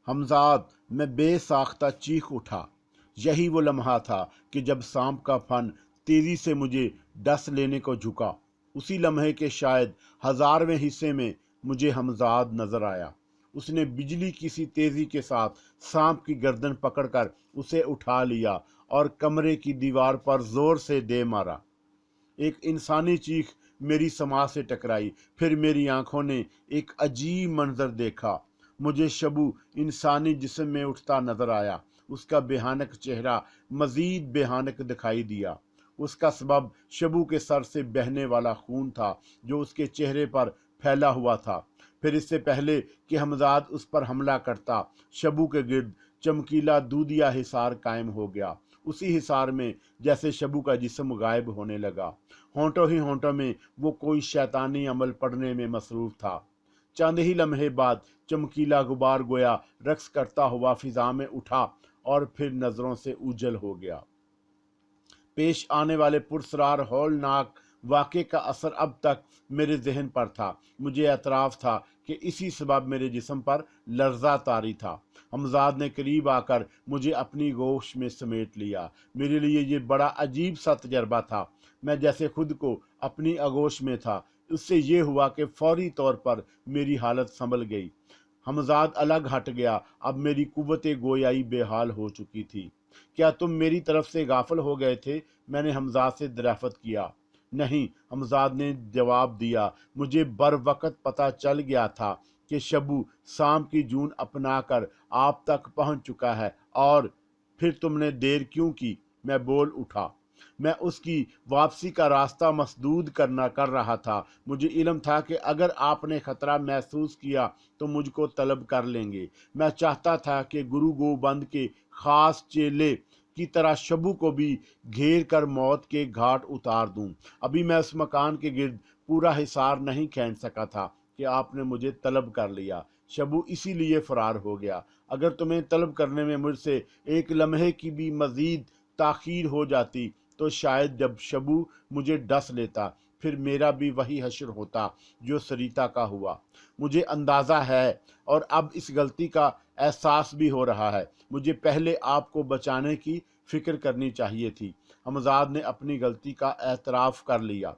हमजाद, मैं बेसाख्ता चीख उठा। यही वो लम्हा था कि जब सांप का फन तेजी से मुझे डस लेने को झुका। उसी लम्हे के शायद 1000वें हिस्से में मुझे हमजाद नजर आया। उसने बिजली की सी तेजी के साथ सांप की गर्दन पकड़कर उसे उठा लिया और कमरे की दीवार पर जोर से दे मारा। एक इंसानी चीख मेरी समाज से टकराई। फिर मेरी आंखों ने एक अजीब मंजर देखा। मुझे शबू इंसानी जिस्म में उठता नजर आया। उसका बेहानक चेहरा मजीद बेहानक दिखाई दिया। उसका सबब शबू के सर से बहने वाला खून था जो उसके चेहरे पर फैला हुआ था। फिर इससे पहले कि हमजाद उस पर हमला करता, शबू के गिर्द चमकीला दूधिया हिसार कायम हो गया। उसी हिसार में जैसे शबू का जिस्म गायब होने लगा। होंठों ही होंठों में वो कोई शैतानी अमल पढ़ने में मसरूफ था। चंद ही लम्हे बाद चमकीला गुबार गोया रक्स करता हुआ फिजा में उठा और फिर नजरों से उजल हो गया। पेश आने वाले पुरसरार हौलनाक वाक़े का असर अब तक मेरे जहन पर था। मुझे एतराफ़ था कि इसी सबब मेरे जिस्म पर लर्जा तारी था। हमजाद ने करीब आकर मुझे अपनी गोश में समेट लिया। मेरे लिए ये बड़ा अजीब सा तजर्बा था। मैं जैसे खुद को अपनी आगोश में था। उससे ये हुआ कि फौरी तौर पर मेरी हालत संभल गई। हमजाद अलग हट गया। अब मेरी कुव्वत गोयाई बेहाल हो चुकी थी। क्या तुम मेरी तरफ से गाफिल हो गए थे? मैंने हमजाद से दरियाफ्त किया। नहीं, हमजाद ने जवाब दिया। मुझे बर वक्त पता चल गया था कि शबू सांप की जून अपनाकर आप तक पहुंच चुका है। और फिर तुमने देर क्यों की? मैं बोल उठा। मैं उसकी वापसी का रास्ता मसदूद कर रहा था। मुझे इल्म था कि अगर आपने खतरा महसूस किया तो मुझको तलब कर लेंगे। मैं चाहता था कि गुरु गोबंद के खास चेले की तरह शबू को भी घेर कर मौत के घाट उतार दूं। अभी मैं उस मकान के गिर्द पूरा हिसार नहीं खींच सका था कि आपने मुझे तलब कर लिया। शबू इसीलिए फरार हो गया। अगर तुम्हें तलब करने में मुझसे एक लम्हे की भी मजीद ताखीर हो जाती तो शायद जब शबू मुझे डस लेता फिर मेरा भी वही हश्र होता जो सरिता का हुआ। मुझे अंदाज़ा है और अब इस गलती का एहसास भी हो रहा है। मुझे पहले आपको बचाने की फिक्र करनी चाहिए थी। हमजाद ने अपनी गलती का एतराफ़ कर लिया।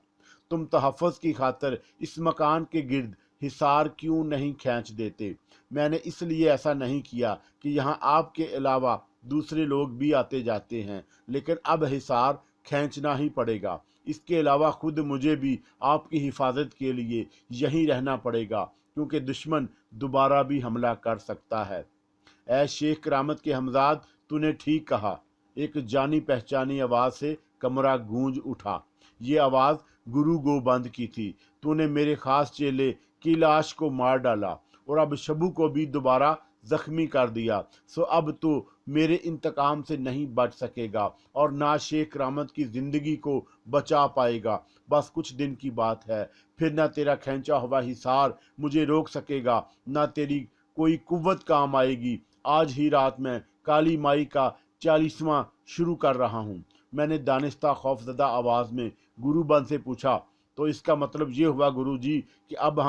तुम तहफ़्फ़ुज़ की खातिर इस मकान के गिर्द हिसार क्यों नहीं खींच देते? मैंने इसलिए ऐसा नहीं किया कि यहाँ आपके अलावा दूसरे लोग भी आते जाते हैं, लेकिन अब हिसार खींचना ही पड़ेगा। इसके अलावा खुद मुझे भी आपकी हिफाजत के लिए यहीं रहना पड़ेगा, क्योंकि दुश्मन दोबारा भी हमला कर सकता है। ऐ शेख करामत के हमजाद, तूने ठीक कहा। एक जानी पहचानी आवाज़ से कमरा गूंज उठा। ये आवाज़ गुरु गोबंद की थी। तूने मेरे खास चेले की लाश को मार डाला और अब शबू को भी दोबारा जख्मी कर दिया। सो अब तो मेरे इंतकाम से नहीं बच सकेगा और ना शेख करामत की जिंदगी को बचा पाएगा। बस कुछ दिन की बात है, फिर ना तेरा खींचा हुआ हिसार मुझे रोक सकेगा, ना तेरी कोई कुव्वत काम आएगी। आज ही रात में काली माई का 40वां शुरू कर रहा हूँ। मैंने दानिस्ता खौफजदा आवाज़ में गुरुबंद से पूछा, तो इसका मतलब ये हुआ गुरुजी कि अब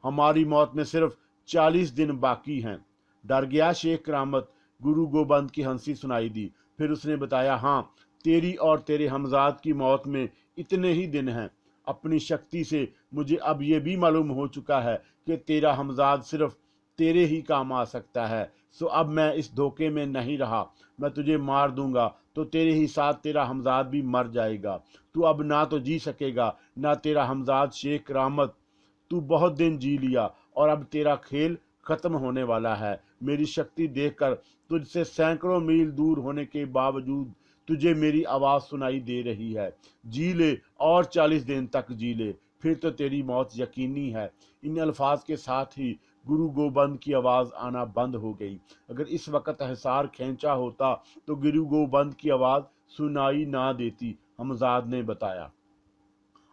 हमारी मौत में सिर्फ 40 दिन बाकी हैं? डर गया शेख करामत। गुरु गोबंद की हंसी सुनाई दी। फिर उसने बताया, हाँ, तेरी और तेरे हमजाद की मौत में इतने ही दिन हैं। अपनी शक्ति से मुझे अब ये भी मालूम हो चुका है कि तेरा हमजाद सिर्फ तेरे ही काम आ सकता है। सो अब मैं इस धोखे में नहीं रहा। मैं तुझे मार दूंगा तो तेरे ही साथ तेरा हमजाद भी मर जाएगा। तू अब ना तो जी सकेगा ना तेरा हमजाद। शेख करामत, तू बहुत दिन जी लिया और अब तेरा खेल खत्म होने वाला है। मेरी शक्ति देखकर तुझसे सैकड़ों मील दूर होने के बावजूद तुझे मेरी आवाज़ सुनाई दे रही है। जी ले और 40 दिन तक जी ले, फिर तो तेरी मौत यकीनी है। इन अल्फाज के साथ ही गुरु गोबंद की आवाज़ आना बंद हो गई। अगर इस वक्त हिसार खींचा होता तो गुरु गोबंद की आवाज़ सुनाई ना देती, हमजाद ने बताया।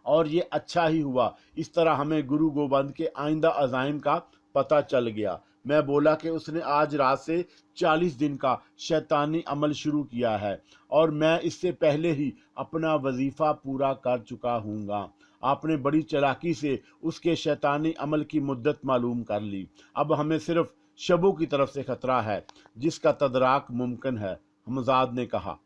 और ये अच्छा ही हुआ। इस तरह हमें गुरु गोबंद के आइंदा अज़ाइम का पता चल गया। मैं बोला कि उसने आज रात से 40 दिन का शैतानी अमल शुरू किया है और मैं इससे पहले ही अपना वजीफ़ा पूरा कर चुका हूँगा। आपने बड़ी चालाकी से उसके शैतानी अमल की मुद्दत मालूम कर ली। अब हमें सिर्फ शबों की तरफ से खतरा है जिसका तदराक मुमकिन है, हमजाद ने कहा,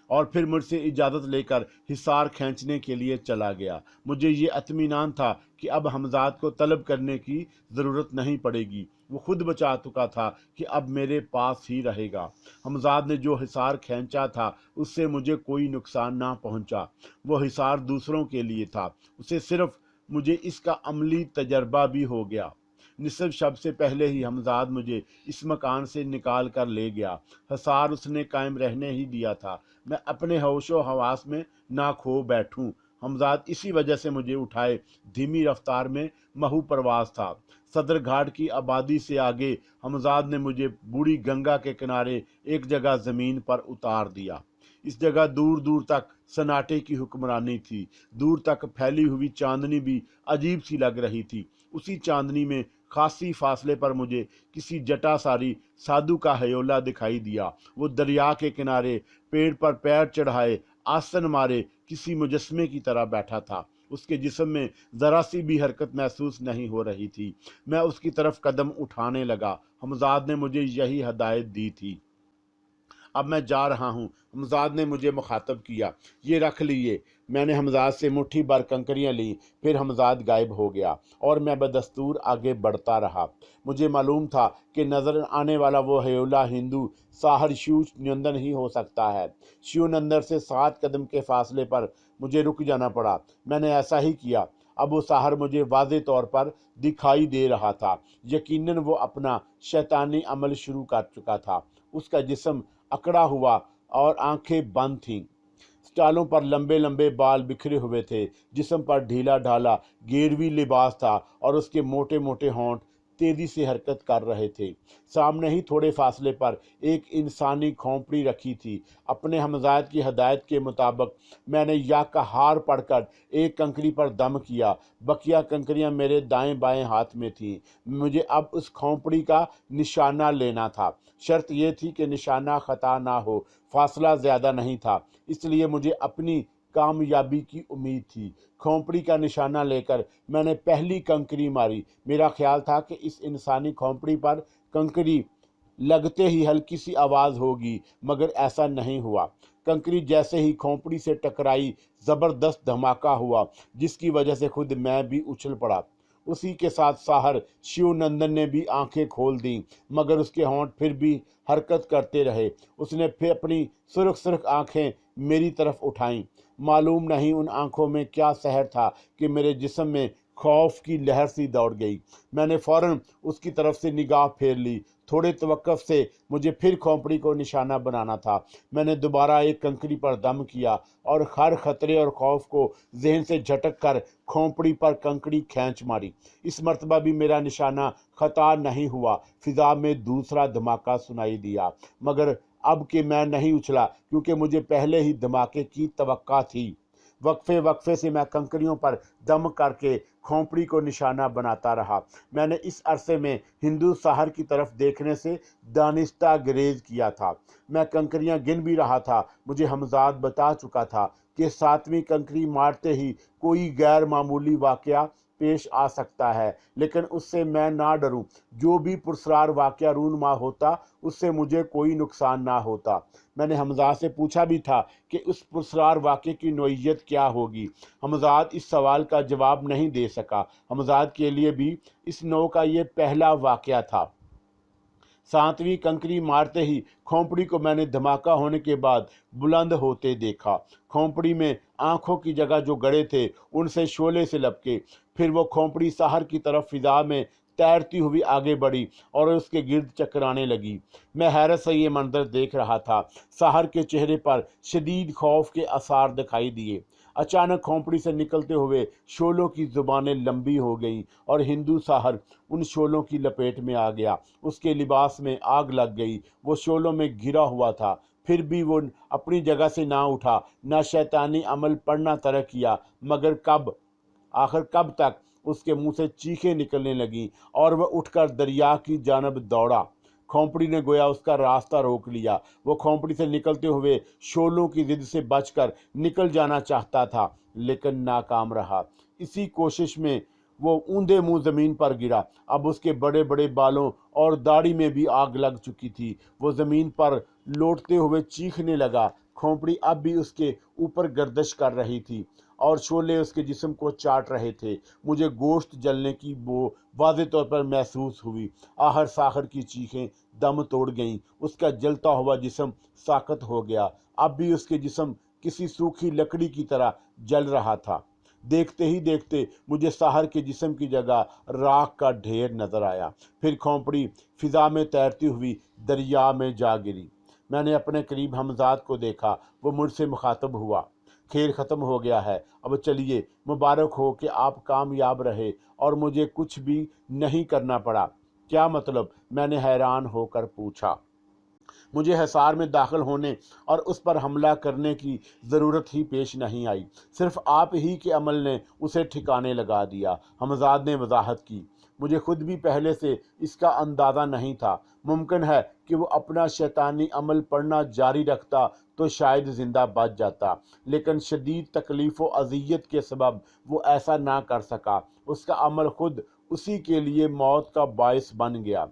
और फिर मुझसे इजाज़त लेकर हिसार खींचने के लिए चला गया। मुझे ये इत्मीनान था कि अब हमजाद को तलब करने की ज़रूरत नहीं पड़ेगी। वो खुद बचा चुका था कि अब मेरे पास ही रहेगा। हमजाद ने जो हिसार खींचा था उससे मुझे कोई नुकसान ना पहुंचा। वो हिसार दूसरों के लिए था, उसे सिर्फ मुझे इसका अमली तजर्बा भी हो गया। निसफ शब से पहले ही हमजाद मुझे इस मकान से निकाल कर ले गया। हिसार उसने कायम रहने ही दिया था। मैं अपने होशो हवास में ना खो बैठूं। हमजाद इसी वजह से मुझे उठाए धीमी रफ्तार में महू परवास था। सदर घाट की आबादी से आगे हमजाद ने मुझे बूढ़ी गंगा के किनारे एक जगह ज़मीन पर उतार दिया। इस जगह दूर दूर तक सन्नाटे की हुक्मरानी थी। दूर तक फैली हुई चांदनी भी अजीब सी लग रही थी। उसी चांदनी में खासी फासले पर मुझे किसी जटासारी साधु का हयोला दिखाई दिया। वो दरिया के किनारे पेड़ पर पैर चढ़ाए आसन मारे किसी मुजस्मे की तरह बैठा था। उसके जिस्म में जरा सी भी हरकत महसूस नहीं हो रही थी। मैं उसकी तरफ कदम उठाने लगा। हमजाद ने मुझे यही हदायत दी थी। अब मैं जा रहा हूँ, हमजाद ने मुझे मुखातब किया। ये रख लिए। मैंने हमजाद से मुट्ठी भर कंकरियाँ ली। फिर हमजाद गायब हो गया और मैं बदस्तूर आगे बढ़ता रहा। मुझे मालूम था कि नजर आने वाला वो हयोला हिंदू साहर शिव नंदन ही हो सकता है। शिव नंदन से 7 कदम के फासले पर मुझे रुक जाना पड़ा। मैंने ऐसा ही किया। अब वो साहर मुझे वाज़े तौर पर दिखाई दे रहा था। यकीनन वो अपना शैतानी अमल शुरू कर चुका था। उसका जिस्म अकड़ा हुआ और आंखें बंद थीं। स्टालों पर लंबे लंबे बाल बिखरे हुए थे। जिस्म पर ढीला ढाला गेरवी लिबास था और उसके मोटे मोटे होंठ तेजी से हरकत कर रहे थे। सामने ही थोड़े फासले पर एक इंसानी खोपड़ी रखी थी। अपने हमजाद की हदायत के मुताबिक मैंने या का हार पढ़कर एक कंकरी पर दम किया। बकिया कंकरियां मेरे दाएं बाएं हाथ में थीं। मुझे अब उस खोपड़ी का निशाना लेना था। शर्त यह थी कि निशाना खता ना हो। फासला ज्यादा नहीं था, इसलिए मुझे अपनी कामयाबी की उम्मीद थी। खोपड़ी का निशाना लेकर मैंने पहली कंकरी मारी। मेरा ख्याल था कि इस इंसानी खोपड़ी पर कंकरी लगते ही हल्की सी आवाज़ होगी, मगर ऐसा नहीं हुआ। कंकरी जैसे ही खोपड़ी से टकराई, ज़बरदस्त धमाका हुआ, जिसकी वजह से खुद मैं भी उछल पड़ा। उसी के साथ साहर शिवनंदन ने भी आंखें खोल दी, मगर उसके होंठ फिर भी हरकत करते रहे। उसने फिर अपनी सुर्ख सुर्ख आंखें मेरी तरफ उठाईं। मालूम नहीं उन आंखों में क्या सहर था कि मेरे जिस्म में खौफ की लहर सी दौड़ गई। मैंने फौरन उसकी तरफ से निगाह फेर ली। थोड़े तवक्कुफ से मुझे फिर खोपड़ी को निशाना बनाना था। मैंने दोबारा एक कंकरी पर दम किया और हर खतरे और खौफ को जहन से झटक कर खोपड़ी पर कंकड़ी खींच मारी। इस मर्तबा भी मेरा निशाना खता नहीं हुआ। फिजा में दूसरा धमाका सुनाई दिया, मगर अब कि मैं नहीं उछला, क्योंकि मुझे पहले ही धमाके की तवक्का थी। वक्फे वक्फे से मैं कंकरियों पर दम करके खोपड़ी को निशाना बनाता रहा। मैंने इस अरसे में हिंदू साहर की तरफ देखने से दानिस्ता गुरेज किया था। मैं कंकरियां गिन भी रहा था। मुझे हमजाद बता चुका था कि 7वीं कंकरी मारते ही कोई गैर मामूली वाकया पेश आ सकता है, लेकिन उससे मैं ना डरूं। जो भी पुरस्कार वाकया रूनमा होता, उससे मुझे कोई नुकसान ना होता। मैंने हमजाद से पूछा भी था कि उस पुरस्कार वाक़े की नोयत क्या होगी। हमजाद इस सवाल का जवाब नहीं दे सका। हमजाद के लिए भी इस नौ का ये पहला वाक़या था। 7वीं कंकरी मारते ही खोपड़ी को मैंने धमाका होने के बाद बुलंद होते देखा। खोपड़ी में आंखों की जगह जो गड़े थे उनसे शोले से लपके। फिर वो खोपड़ी साहर की तरफ फिजा में तैरती हुई आगे बढ़ी और उसके गिर्द चकराने लगी। मैं हैरत से ये मंजर देख रहा था। साहर के चेहरे पर शदीद खौफ के आसार दिखाई दिए। अचानक खोपड़ी से निकलते हुए शोलों की जुबानें लंबी हो गईं और हिंदू साहर उन शोलों की लपेट में आ गया। उसके लिबास में आग लग गई। वो शोलों में घिरा हुआ था, फिर भी वो अपनी जगह से ना उठा, ना शैतानी अमल पढ़ना तरक किया। मगर आखिर कब तक? उसके मुंह से चीखें निकलने लगीं और वह उठकर दरिया की जानब दौड़ा। खोपड़ी ने गोया उसका रास्ता रोक लिया। वो खोपड़ी से निकलते हुए शोलों की जिद से बचकर निकल जाना चाहता था, लेकिन नाकाम रहा। इसी कोशिश में वो ऊंधे मुंह जमीन पर गिरा। अब उसके बड़े बड़े बालों और दाढ़ी में भी आग लग चुकी थी। वो जमीन पर लौटते हुए चीखने लगा। खोपड़ी अब भी उसके ऊपर गर्दिश कर रही थी और शोले उसके जिस्म को चाट रहे थे। मुझे गोश्त जलने की बो वाज़े तौर पर महसूस हुई। आहर साखर की चीखें दम तोड़ गईं। उसका जलता हुआ जिस्म साकत हो गया। अब भी उसके जिस्म किसी सूखी लकड़ी की तरह जल रहा था। देखते ही देखते मुझे साहर के जिस्म की जगह राख का ढेर नजर आया। फिर खोपड़ी फिजा में तैरती हुई दरिया में जा गिरी। मैंने अपने करीब हमजाद को देखा। वो मुझसे मुखातब हुआ, खेल ख़त्म हो गया है, अब चलिए, मुबारक हो कि आप कामयाब रहे और मुझे कुछ भी नहीं करना पड़ा। क्या मतलब? मैंने हैरान होकर पूछा। मुझे हिसार में दाखिल होने और उस पर हमला करने की ज़रूरत ही पेश नहीं आई। सिर्फ आप ही के अमल ने उसे ठिकाने लगा दिया। हमजाद ने वजाहत की। मुझे खुद भी पहले से इसका अंदाज़ा नहीं था। मुमकिन है कि वो अपना शैतानी अमल पढ़ना जारी रखता तो शायद ज़िंदा बच जाता, लेकिन शदीद तकलीफ़ व अज़ियत के सबब वो ऐसा ना कर सका। उसका अमल खुद उसी के लिए मौत का बायस बन गया।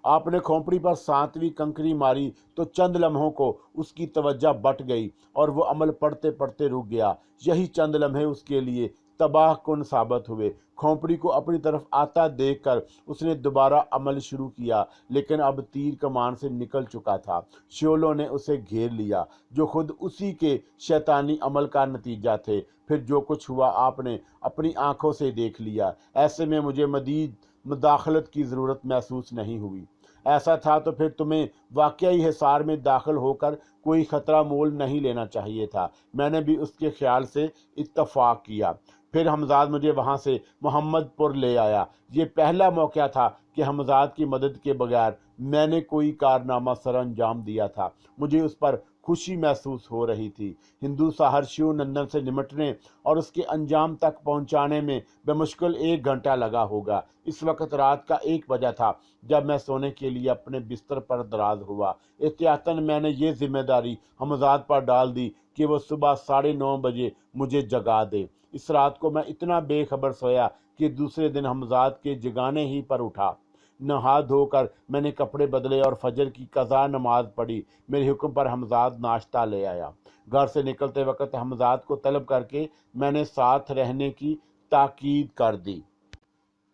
आपने खोपड़ी पर 7वीं कंकरी मारी तो चंद लम्हों को उसकी तवज्जो बट गई और वो अमल पढ़ते पढ़ते रुक गया। यही चंद लम्हे उसके लिए तबाह कुन साबित हुए। खोपड़ी को अपनी तरफ आता देखकर उसने दोबारा अमल शुरू किया, लेकिन अब तीर कमान से निकल चुका था। शोलों ने उसे घेर लिया, जो खुद उसी के शैतानी अमल का नतीजा थे। फिर जो कुछ हुआ आपने अपनी आंखों से देख लिया। ऐसे में मुझे मजीद मुदाखलत की ज़रूरत महसूस नहीं हुई। ऐसा था तो फिर तुम्हें वाकई हिसार में दाखिल होकर कोई ख़तरा मोल नहीं लेना चाहिए था। मैंने भी उसके ख्याल से इत्तफाक किया। फिर हमजाद मुझे वहाँ से मोहम्मदपुर ले आया। ये पहला मौका था कि हमजाद की मदद के बगैर मैंने कोई कारनामा सर अंजाम दिया था। मुझे उस पर खुशी महसूस हो रही थी। हिंदू साहर शिव नंदन से निमटने और उसके अंजाम तक पहुंचाने में बेमुश्किल 1 घंटा लगा होगा। इस वक्त रात का 1 बजा था जब मैं सोने के लिए अपने बिस्तर पर दराज हुआ। एहतियातन मैंने ये जिम्मेदारी हमजाद पर डाल दी कि वो सुबह 9:30 बजे मुझे जगा दे। इस रात को मैं इतना बेखबर सोया कि दूसरे दिन हमजाद के जगाने ही पर उठा। नहा धोकर मैंने कपड़े बदले और फजर की कज़ा नमाज पढ़ी। मेरे हुक्म पर हमजाद नाश्ता ले आया। घर से निकलते वक्त हमजाद को तलब करके मैंने साथ रहने की ताकीद कर दी।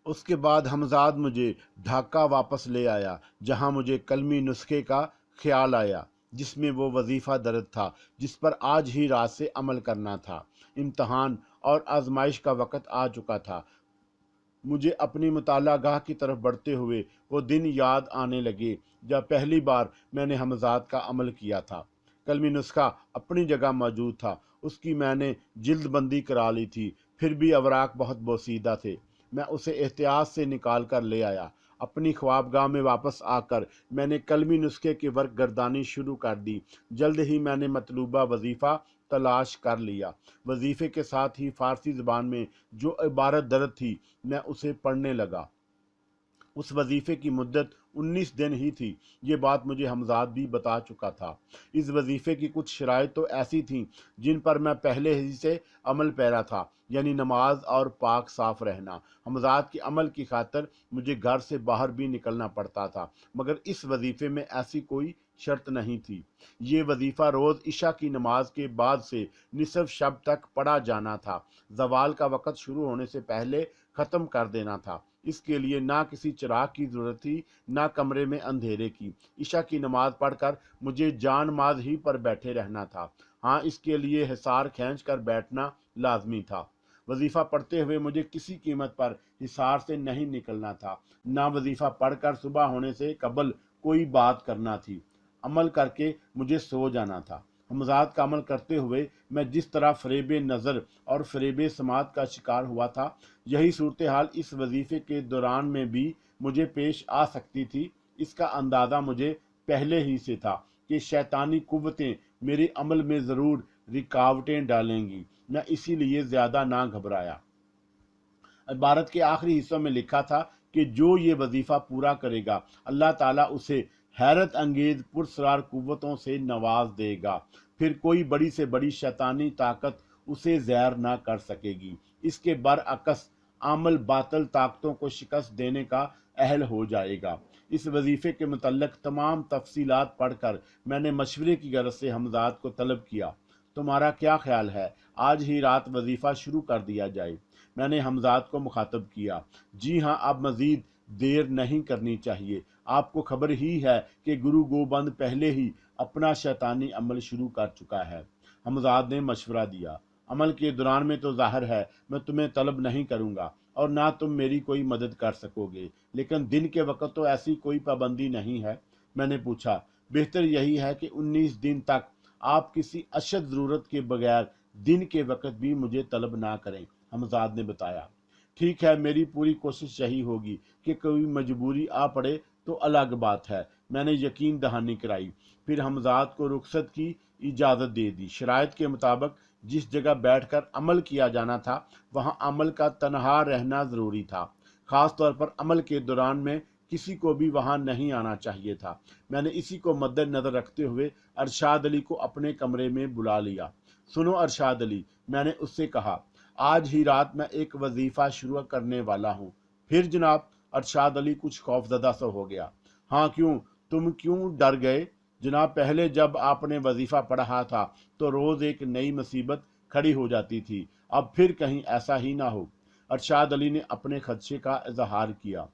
उसके बाद हमजाद मुझे ढाका वापस ले आया, जहां मुझे कलमी नुस्खे का ख्याल आया, जिसमें वो वजीफ़ा दर्ज था जिस पर आज ही रात से अमल करना था। इम्तहान और आजमाइश का वक़्त आ चुका था। मुझे अपनी मुतालागाह की तरफ बढ़ते हुए वो दिन याद आने लगे जब पहली बार मैंने हमजाद का अमल किया था। कलमी नुस्खा अपनी जगह मौजूद था। उसकी मैंने जिल्दबंदी करा ली थी, फिर भी अवराक बहुत बोसीदा थे। मैं उसे एहतियात से निकाल कर ले आया। अपनी ख्वाबगाह में वापस आकर मैंने कलमी नुस्खे की वर्क गर्दानी शुरू कर दी। जल्द ही मैंने मतलूबा वजीफ़ा तलाश कर लिया। वजीफ़े के साथ ही फ़ारसी ज़बान में जो इबारत दर्ज थी मैं उसे पढ़ने लगा। उस वजीफ़े की मुद्दत 19 दिन ही थी। ये बात मुझे हमजाद भी बता चुका था। इस वजीफ़े की कुछ शराइत तो ऐसी थीं जिन पर मैं पहले ही से अमल पैरा था, यानी नमाज और पाक साफ रहना। हमजाद के अमल की खातर मुझे घर से बाहर भी निकलना पड़ता था, मगर इस वजीफ़े में ऐसी कोई शर्त नहीं थी। ये वजीफ़ा रोज़ इशा की नमाज के बाद से निसफ शब तक पढ़ा जाना था। ज़वाल का वक़्त शुरू होने से पहले ख़त्म कर देना था। इसके लिए ना किसी चिराग की ज़रूरत थी, ना कमरे में अंधेरे की। इशा की नमाज पढ़कर मुझे जान माज ही पर बैठे रहना था। हाँ, इसके लिए हिसार खींच कर बैठना लाजमी था। वजीफ़ा पढ़ते हुए मुझे किसी कीमत पर हिसार से नहीं निकलना था। ना वजीफ़ा पढ़कर सुबह होने से कबल कोई बात करना थी। अमल करके मुझे सो जाना था। हमजाद का अमल करते हुए मैं जिस तरह फ़रेब नज़र और फ़रेब समात का शिकार हुआ था, यही सूरत हाल इस वजीफ़े के दौरान में भी मुझे पेश आ सकती थी। इसका अंदाज़ा मुझे पहले ही से था कि शैतानी कुव्वतें मेरे अमल में ज़रूर रुकावटें डालेंगी। मैं इसीलिए ज़्यादा ना घबराया। इबारत के आखिरी हिस्सों में लिखा था कि जो ये वजीफ़ा पूरा करेगा, अल्लाह ताला उसे हैरत अंगेज पुरस्रार कुव्वतों से नवाज देगा। फिर कोई बड़ी से बड़ी शैतानी ताकत उसे ज़ैर ना कर सकेगी। इसके बरअक्स अमल बातल ताकतों को शिकस्त देने का अहल हो जाएगा। इस वजीफे के मुतल्लक तमाम तफसीलात पढ़कर मैंने मशवरे की गरज से हमजाद को तलब किया। तुम्हारा क्या ख्याल है, आज ही रात वजीफ़ा शुरू कर दिया जाए? मैंने हमजाद को मुखातब किया। जी हाँ, अब मज़ीद देर नहीं करनी चाहिए। आपको खबर ही है कि गुरु गोबंद पहले ही अपना शैतानी अमल शुरू कर चुका है। हमजाद ने मशवरा दिया। अमल के दौरान में तो ज़ाहिर है मैं तुम्हें तलब नहीं करूँगा और ना तुम मेरी कोई मदद कर सकोगे, लेकिन दिन के वक़्त तो ऐसी कोई पाबंदी नहीं है। मैंने पूछा, बेहतर यही है कि 19 दिन तक आप किसी अशद ज़रूरत के बगैर दिन के वक़्त भी मुझे तलब ना करें। हमजाद ने बताया, ठीक है, मेरी पूरी कोशिश यही होगी कि कोई मजबूरी आ पड़े तो अलग बात है। मैंने यकीन दहानी कराई, फिर हमजाद को रुखसत की इजाज़त दे दी। शराइत के मुताबिक जिस जगह बैठकर अमल किया जाना था वहाँ अमल का तनहा रहना ज़रूरी था। ख़ास तौर पर अमल के दौरान में किसी को भी वहाँ नहीं आना चाहिए था। मैंने इसी को मद्देनज़र रखते हुए अरशाद अली को अपने कमरे में बुला लिया। सुनो अरशाद अली, मैंने उससे कहा, आज ही रात मैं एक वजीफ़ा शुरू करने वाला हूँ। फिर जनाब? अरशाद अली कुछ खौफजदा सा हो गया। हाँ, क्यों, तुम क्यों डर गए? जनाब, पहले जब आपने वजीफ़ा पढ़ा था तो रोज़ एक नई मुसीबत खड़ी हो जाती थी, अब फिर कहीं ऐसा ही ना हो। अरशाद अली ने अपने खदशे का इजहार किया।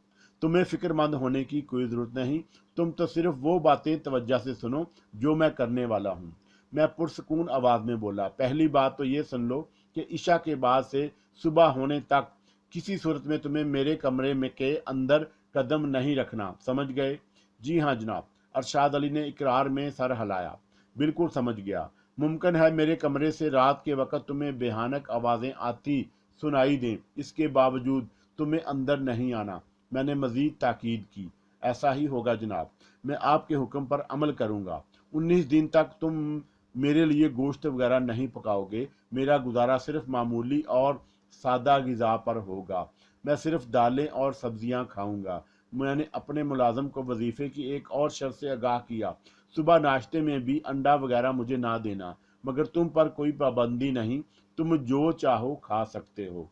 तुम्हें फ़िक्रमंद होने की कोई ज़रूरत नहीं, तुम तो सिर्फ वो बातें तवज्जो से सुनो जो मैं करने वाला हूँ। मैं पुरसकून आवाज़ में बोला, पहली बात तो ये सुन लो कि इशा के बाद से सुबह होने तक किसी सूरत में तुम्हें मेरे कमरे में के अंदर कदम नहीं रखना, समझ गए? जी हाँ जनाब। अरशाद अली ने इकरार में सर हिलाया। बिल्कुल समझ गया। मुमकिन है मेरे कमरे से रात के वक़्त तुम्हें भयानक आवाज़ें आती सुनाई दें, इसके बावजूद तुम्हें अंदर नहीं आना। मैंने मज़ीद ताकीद की। ऐसा ही होगा जनाब, मैं आपके हुक्म पर अमल करूँगा। 19 दिन तक तुम मेरे लिए गोश्त वगैरह नहीं पकाओगे। मेरा गुजारा सिर्फ मामूली और सादा ग़िज़ा पर होगा। मैं सिर्फ दालें और सब्जियां खाऊंगा। मैंने अपने मुलाजम को वजीफ़े की एक और शर्त से आगाह किया, सुबह नाश्ते में भी अंडा वगैरह मुझे ना देना, मगर तुम पर कोई पाबंदी नहीं, तुम जो चाहो खा सकते हो।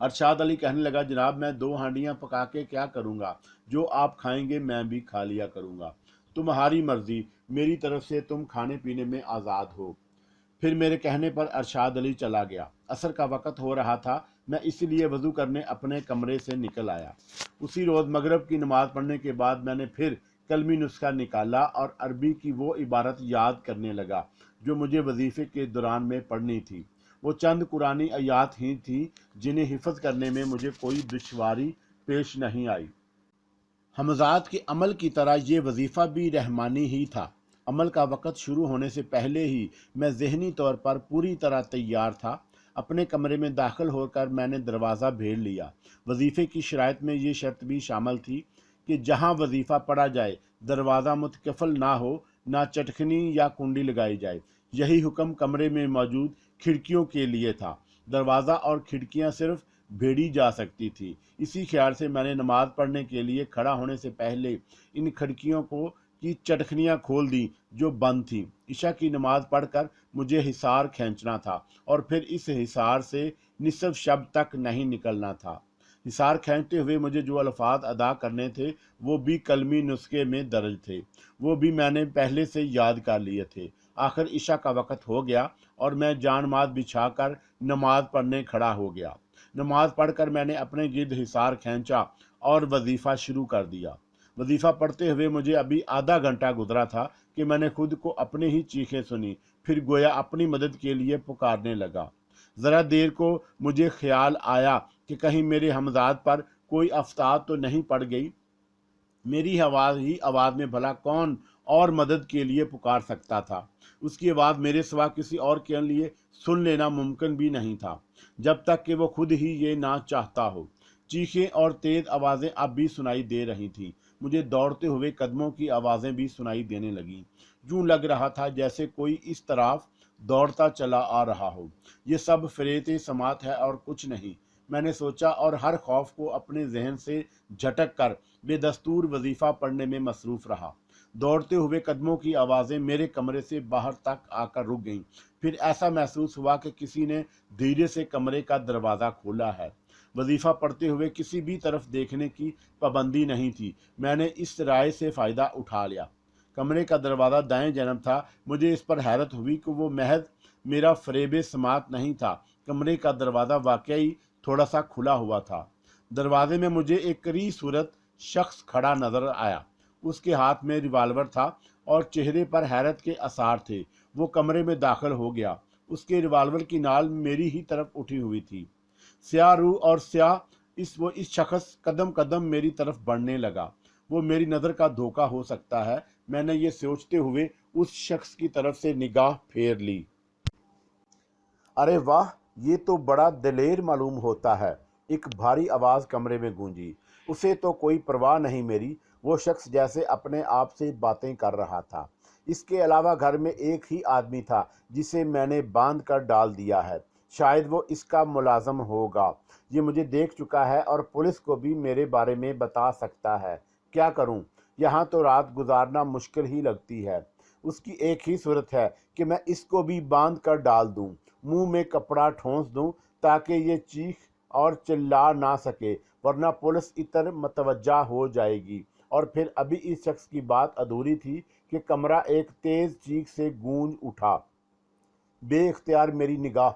अरशाद अली कहने लगा, जनाब मैं 2 हांडियां पका के क्या करूँगा, जो आप खाएंगे मैं भी खा लिया करूँगा। तुम्हारी मर्जी, मेरी तरफ से तुम खाने पीने में आज़ाद हो। फिर मेरे कहने पर अरशाद अली चला गया। असर का वक़्त हो रहा था, मैं इसलिए वज़ू करने अपने कमरे से निकल आया। उसी रोज़ मगरिब की नमाज़ पढ़ने के बाद मैंने फिर कलमी नुस्खा निकाला और अरबी की वो इबारत याद करने लगा जो मुझे वजीफ़े के दौरान में पढ़नी थी। वो चंद कुरानी आयात ही थी जिन्हें हिफ्ज़ करने में मुझे कोई दुश्वारी पेश नहीं आई। हमजाद के अमल की तरह ये वजीफ़ा भी रहमानी ही था। अमल का वक़्त शुरू होने से पहले ही मैं ज़हनी तौर पर पूरी तरह तैयार था। अपने कमरे में दाखिल होकर मैंने दरवाज़ा भेड़ लिया। वजीफ़े की शराइत में ये शर्त भी शामिल थी कि जहाँ वजीफ़ा पढ़ा जाए दरवाज़ा मुतकफ़ल ना हो, ना चटखनी या कुंडी लगाई जाए। यही हुक्म कमरे में मौजूद खिड़कियों के लिए था। दरवाज़ा और खिड़कियाँ सिर्फ भेड़ी जा सकती थी। इसी ख्याल से मैंने नमाज़ पढ़ने के लिए खड़ा होने से पहले इन खिड़कियों को की चटखनियाँ खोल दी जो बंद थी। इशा की नमाज़ पढ़कर मुझे हिसार खींचना था और फिर इस हिसार से निसफ शब तक नहीं निकलना था। हिसार खींचते हुए मुझे जो अल्फाज अदा करने थे वो भी कलमी नुस्खे में दर्ज थे, वो भी मैंने पहले से याद कर लिए थे। आखिर इशा का वक़्त हो गया और मैं जानमाज़ बिछा कर नमाज़ पढ़ने खड़ा हो गया। नमाज़ पढ़कर मैंने अपने गिर्द हिसार खींचा और वजीफ़ा शुरू कर दिया। वजीफ़ा पढ़ते हुए मुझे अभी आधा घंटा गुजरा था कि मैंने खुद को अपनी ही चीखें सुनी, फिर गोया अपनी मदद के लिए पुकारने लगा। ज़रा देर को मुझे ख्याल आया कि कहीं मेरे हमजाद पर कोई आफताब तो नहीं पड़ गई। मेरी आवाज़ में भला कौन और मदद के लिए पुकार सकता था? उसकी आवाज़ मेरे सिवा किसी और के लिए सुन लेना मुमकिन भी नहीं था, जब तक कि वो खुद ही ये ना चाहता हो। चीखें और तेज़ आवाज़ें अब भी सुनाई दे रही थीं। मुझे दौड़ते हुए कदमों की आवाज़ें भी सुनाई देने लगीं। यूँ लग रहा था जैसे कोई इस तरफ दौड़ता चला आ रहा हो। ये सब फ़रेत समात है और कुछ नहीं, मैंने सोचा, और हर खौफ को अपने जहन से झटक कर बेदस्तूर वजीफ़ा पढ़ने में मसरूफ़ रहा। दौड़ते हुए कदमों की आवाज़ें मेरे कमरे से बाहर तक आकर रुक गईं। फिर ऐसा महसूस हुआ कि किसी ने धीरे से कमरे का दरवाज़ा खोला है। वजीफ़ा पढ़ते हुए किसी भी तरफ देखने की पाबंदी नहीं थी। मैंने इस राय से फ़ायदा उठा लिया। कमरे का दरवाज़ा दाएं जानब था। मुझे इस पर हैरत हुई कि वो महज मेरा फ़रेब समात नहीं था, कमरे का दरवाज़ा वाकई थोड़ा सा खुला हुआ था। दरवाजे में मुझे एक करीब सूरत शख्स खड़ा नजर आया। उसके हाथ में रिवाल्वर था और चेहरे पर हैरत के आसार थे। वो कमरे में दाखिल हो गया। उसके रिवाल्वर की नाल मेरी ही तरफ उठी हुई थी। स्याह रूह और स्याह इस शख्स कदम कदम मेरी तरफ बढ़ने लगा। वो मेरी नज़र का धोखा हो सकता है, मैंने ये सोचते हुए उस शख्स की तरफ से निगाह फेर ली। अरे वाह, ये तो बड़ा दिलेर मालूम होता है। एक भारी आवाज़ कमरे में गूंजी। उसे तो कोई परवाह नहीं मेरी। वो शख्स जैसे अपने आप से बातें कर रहा था। इसके अलावा घर में एक ही आदमी था जिसे मैंने बांध कर डाल दिया है। शायद वो इसका मुलाजम होगा। ये मुझे देख चुका है और पुलिस को भी मेरे बारे में बता सकता है। क्या करूं? यहाँ तो रात गुजारना मुश्किल ही लगती है। उसकी एक ही सूरत है कि मैं इसको भी बांध कर डाल दूं, मुंह में कपड़ा ठोंस दूं ताकि ये चीख और चिल्ला ना सके, वरना पुलिस इतर मतवज्जा हो जाएगी। और फिर अभी इस शख्स की बात अधूरी थी कि कमरा एक तेज चीख से गूंज उठा। बेइख्तियार मेरी निगाह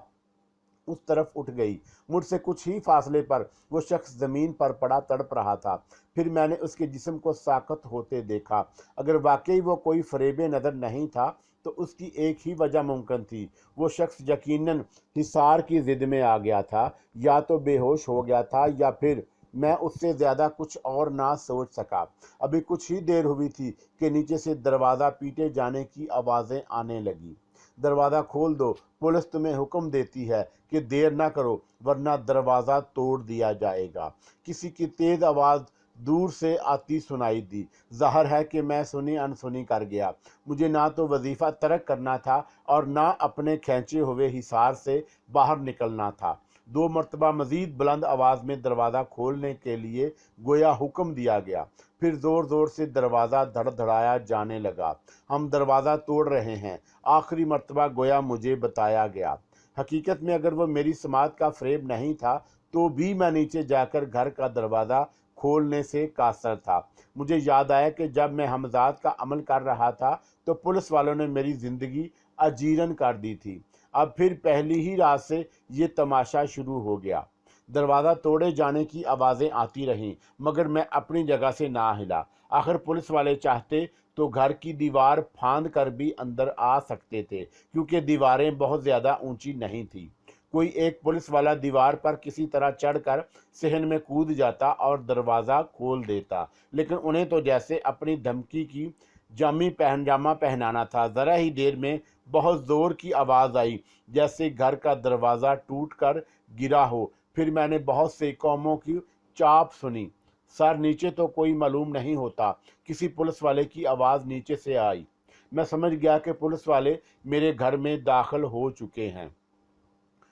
उस तरफ उठ गई। मुझसे कुछ ही फासले पर वो शख्स जमीन पर पड़ा तड़प रहा था। फिर मैंने उसके जिस्म को साकत होते देखा। अगर वाकई वो कोई फरेबे नज़र नहीं था तो उसकी एक ही वजह मुमकिन थी। वो शख्स यकीनन हिसार की जिद में आ गया था, या तो बेहोश हो गया था या फिर मैं उससे ज़्यादा कुछ और ना सोच सका। अभी कुछ ही देर हुई थी कि नीचे से दरवाज़ा पीटे जाने की आवाज़ें आने लगी। दरवाज़ा खोल दो, पुलिस तुम्हें हुक्म देती है कि देर ना करो वरना दरवाज़ा तोड़ दिया जाएगा। किसी की तेज़ आवाज़ दूर से आती सुनाई दी। ज़ाहिर है कि मैं सुनी अनसुनी कर गया। मुझे ना तो वजीफ़ा तर्क करना था और ना अपने खींचे हुए हिसार से बाहर निकलना था। दो मरतबा मज़ीद बुलंद आवाज़ में दरवाज़ा खोलने के लिए गोया हुक्म दिया गया। फिर ज़ोर ज़ोर से दरवाज़ा धड़धड़ाया जाने लगा। हम दरवाज़ा तोड़ रहे हैं, आखिरी मरतबा गोया मुझे बताया गया। हकीकत में अगर वो मेरी समात का फ़रेब नहीं था तो भी मैं नीचे जाकर घर का दरवाज़ा खोलने से कासर था। मुझे याद आया कि जब मैं हमजाद का अमल कर रहा था तो पुलिस वालों ने मेरी ज़िंदगी अजीरन कर दी थी। अब फिर पहली ही रात से ये तमाशा शुरू हो गया। दरवाज़ा तोड़े जाने की आवाज़ें आती रहीं मगर मैं अपनी जगह से ना हिला। आखिर पुलिस वाले चाहते तो घर की दीवार फांद कर भी अंदर आ सकते थे, क्योंकि दीवारें बहुत ज़्यादा ऊंची नहीं थी। कोई एक पुलिस वाला दीवार पर किसी तरह चढ़कर सहन में कूद जाता और दरवाज़ा खोल देता, लेकिन उन्हें तो जैसे अपनी धमकी की जामा पहनाना था। ज़रा ही देर में बहुत ज़ोर की आवाज़ आई, जैसे घर का दरवाज़ा टूट कर गिरा हो। फिर मैंने बहुत से कौमों की चाप सुनी। सर नीचे तो कोई मालूम नहीं होता। किसी पुलिस वाले की आवाज़ नीचे से आई। मैं समझ गया कि पुलिस वाले मेरे घर में दाखिल हो चुके हैं।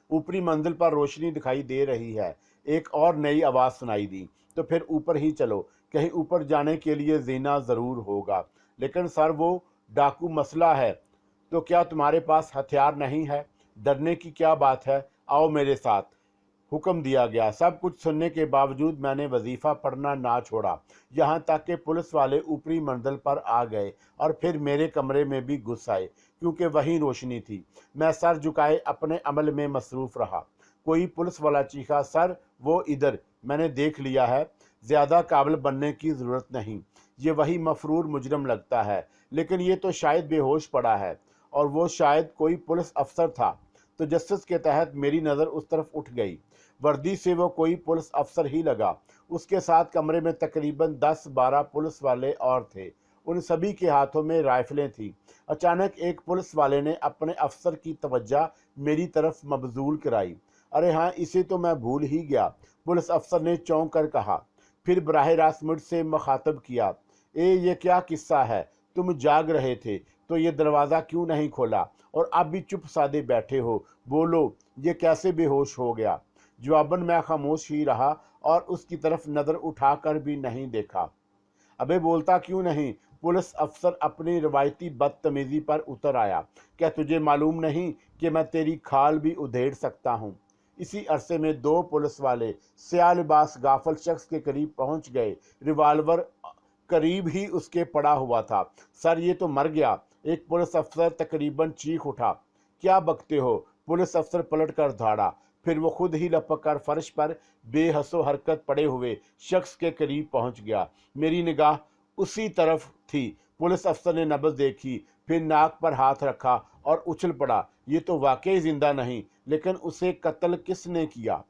ऊपरी मंजिल पर रोशनी दिखाई दे रही है। एक और नई आवाज़ सुनाई दी, तो फिर ऊपर ही चलो, कहीं ऊपर जाने के लिए जीना ज़रूर होगा। लेकिन सर वो डाकू मसला है, तो क्या तुम्हारे पास हथियार नहीं है? डरने की क्या बात है, आओ मेरे साथ, हुक्म दिया गया। सब कुछ सुनने के बावजूद मैंने वजीफ़ा पढ़ना ना छोड़ा, यहाँ तक कि पुलिस वाले ऊपरी मंजिल पर आ गए और फिर मेरे कमरे में भी घुस आए, क्योंकि वहीं रोशनी थी। मैं सर झुकाए अपने अमल में मसरूफ़ रहा। कोई पुलिस वाला चीखा, सर वो इधर, मैंने देख लिया है, ज़्यादा काबिल बनने की ज़रूरत नहीं। ये वही मफरूर मुजरम लगता है, लेकिन ये तो शायद बेहोश पड़ा है, और वो शायद कोई पुलिस अफसर था। तजस्सुस के तहत मेरी नज़र उस तरफ उठ गई। वर्दी से वो कोई पुलिस अफसर ही लगा। उसके साथ कमरे में तकरीबन 10-12 पुलिस वाले और थे। उन सभी के हाथों में राइफलें थीं। अचानक एक पुलिस वाले ने अपने अफसर की तवज्जो मेरी तरफ मबजूल कराई। अरे हाँ, इसे तो मैं भूल ही गया, पुलिस अफसर ने चौंक कर कहा। फिर बराह रास्त मुझसे मुखातब किया, ये क्या किस्सा है? तुम जाग रहे थे तो ये दरवाज़ा क्यों नहीं खोला, और अब भी चुप सादे बैठे हो? बोलो, ये कैसे बेहोश हो गया? जवाबन मैं खामोश ही रहा और उसकी तरफ नज़र उठाकर भी नहीं देखा। अबे बोलता क्यों नहीं? पुलिस अफसर अपनी रवायती बदतमीजी पर उतर आया। क्या तुझे मालूम नहीं कि मैं तेरी खाल भी उधेड़ सकता हूँ? इसी अरसे में 2 पुलिस वाले स्याह लिबास गाफल शख्स के करीब पहुंच गए। रिवाल्वर करीब ही उसके पड़ा हुआ था। सर, ये तो मर गया, एक पुलिस अफसर तकरीबन चीख उठा। क्या बकते हो? पुलिस अफसर पलट कर दौड़ा। फिर वो खुद ही लपक कर फर्श पर बेहसो हरकत पड़े हुए शख्स के करीब पहुंच गया। मेरी निगाह उसी तरफ थी। पुलिस अफसर ने नब्ज देखी, फिर नाक पर हाथ रखा और उछल पड़ा। ये तो वाकई जिंदा नहीं, लेकिन उसे कत्ल किसने किया?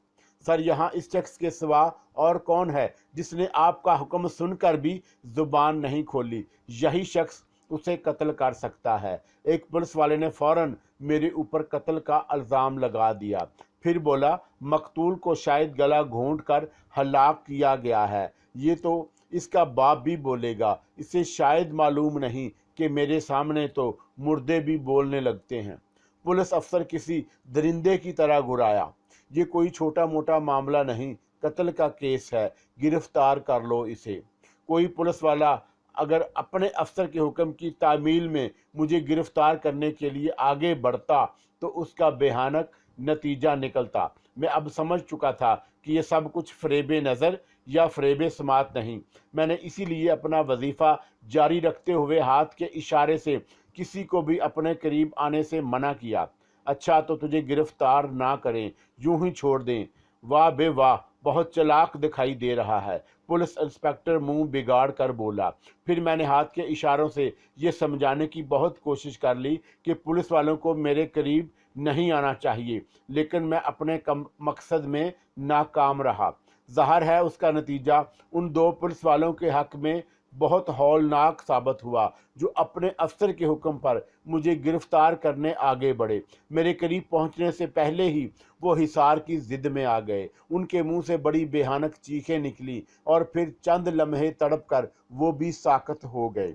सर, यहाँ इस शख्स के सिवा और कौन है जिसने आपका हुक्म सुनकर भी जुबान नहीं खोली? यही शख्स उसे कत्ल कर सकता है। एक पुलिस वाले ने फौरन मेरे ऊपर कत्ल का इल्ज़ाम लगा दिया। फिर बोला, मकतूल को शायद गला घोंट कर हलाक किया गया है। ये तो इसका बाप भी बोलेगा। इसे शायद मालूम नहीं कि मेरे सामने तो मुर्दे भी बोलने लगते हैं। पुलिस अफसर किसी दरिंदे की तरह घुराया। ये कोई छोटा मोटा मामला नहीं, कत्ल का केस है, गिरफ्तार कर लो इसे। कोई पुलिस वाला अगर अपने अफसर के हुक्म की तामील में मुझे गिरफ्तार करने के लिए आगे बढ़ता तो उसका बेहानक नतीजा निकलता। मैं अब समझ चुका था कि यह सब कुछ फ़रेब नज़र या फ़रेब समात नहीं। मैंने इसीलिए अपना वजीफ़ा जारी रखते हुए हाथ के इशारे से किसी को भी अपने करीब आने से मना किया। अच्छा, तो तुझे गिरफ्तार ना करें, यूं ही छोड़ दें? वाह बे वाह, बहुत चालाक दिखाई दे रहा है, पुलिस इंस्पेक्टर मुंह बिगाड़ कर बोला। फिर मैंने हाथ के इशारों से ये समझाने की बहुत कोशिश कर ली कि पुलिस वालों को मेरे करीब नहीं आना चाहिए, लेकिन मैं अपने मकसद में नाकाम रहा। ज़ाहिर है उसका नतीजा उन 2 पुलिस वालों के हक में बहुत हौलनाक साबित हुआ, जो अपने अफसर के हुक्म पर मुझे गिरफ्तार करने आगे बढ़े। मेरे करीब पहुंचने से पहले ही वो हिसार की जिद में आ गए। उनके मुंह से बड़ी बेहानक चीखें निकली और फिर चंद लम्हे तड़प कर वो भी साकत हो गए।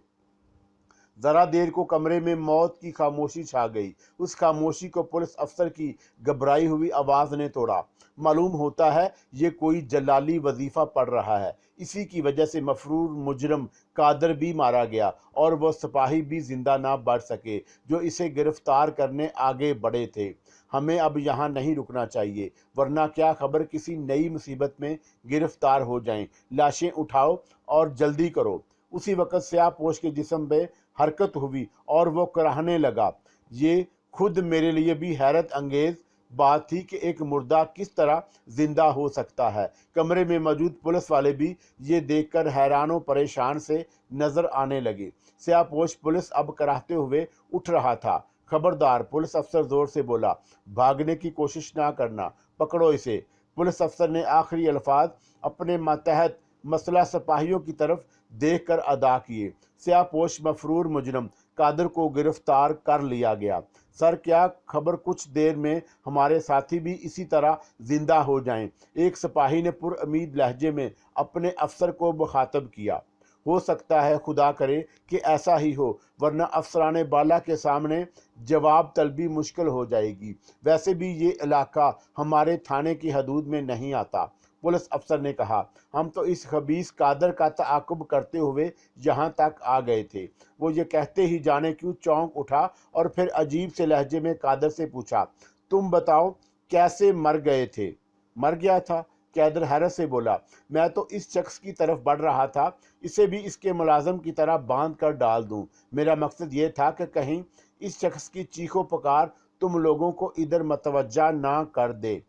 जरा देर को कमरे में मौत की खामोशी छा गई। उस खामोशी को पुलिस अफसर की घबराई हुई आवाज ने तोड़ा। मालूम होता है ये कोई जलाली वजीफा पढ़ रहा है। इसी की वजह से मफरूर मुजरम कादर भी मारा गया और वह सिपाही भी जिंदा ना बढ़ सके जो इसे गिरफ्तार करने आगे बढ़े थे। हमें अब यहाँ नहीं रुकना चाहिए, वरना क्या खबर किसी नई मुसीबत में गिरफ्तार हो जाएं। लाशें उठाओ और जल्दी करो। उसी वक्त स्याहपोश के जिस्म पे हरकत हुई और वो कराहने लगा। ये खुद मेरे लिए भी हैरत अंगेज बात थी कि एक मुर्दा किस तरह जिंदा हो सकता है। कमरे में मौजूद पुलिस वाले भी ये देखकर हैरान और परेशान से नजर आने लगे। स्याहपोश पुलिस अब कराहते हुए उठ रहा था। खबरदार, पुलिस अफसर जोर से बोला, भागने की कोशिश ना करना, पकड़ो इसे। पुलिस अफसर ने आखिरी अल्फाज अपने मातहत मसला सिपाहियों की तरफ देख कर अदा किए। स्याहपोश मफरूर मुजरम कादर को गिरफ्तार कर लिया गया। सर, क्या खबर कुछ देर में हमारे साथी भी इसी तरह जिंदा हो जाएं? एक सिपाही ने पुरउम्मीद लहजे में अपने अफसर को मुखातब किया। हो सकता है, खुदा करे कि ऐसा ही हो, वरना अफसराने बाला के सामने जवाब तलबी मुश्किल हो जाएगी। वैसे भी ये इलाका हमारे थाने की हदूद में नहीं आता। पुलिस अफसर ने कहा, हम तो इस खबीस कादर का ताकुब करते हुए यहाँ तक आ गए थे। वो ये कहते ही जाने क्यों चौंक उठा और फिर अजीब से लहजे में कादर से पूछा, तुम बताओ कैसे मर गए थे? मर गया था? कादर हैरत से बोला, मैं तो इस शख्स की तरफ बढ़ रहा था, इसे भी इसके मुलाजम की तरह बांध कर डाल दूं। मेरा मकसद ये था कि कहीं इस शख्स की चीखों पुकार तुम लोगों को इधर मतवज्जा ना कर दे।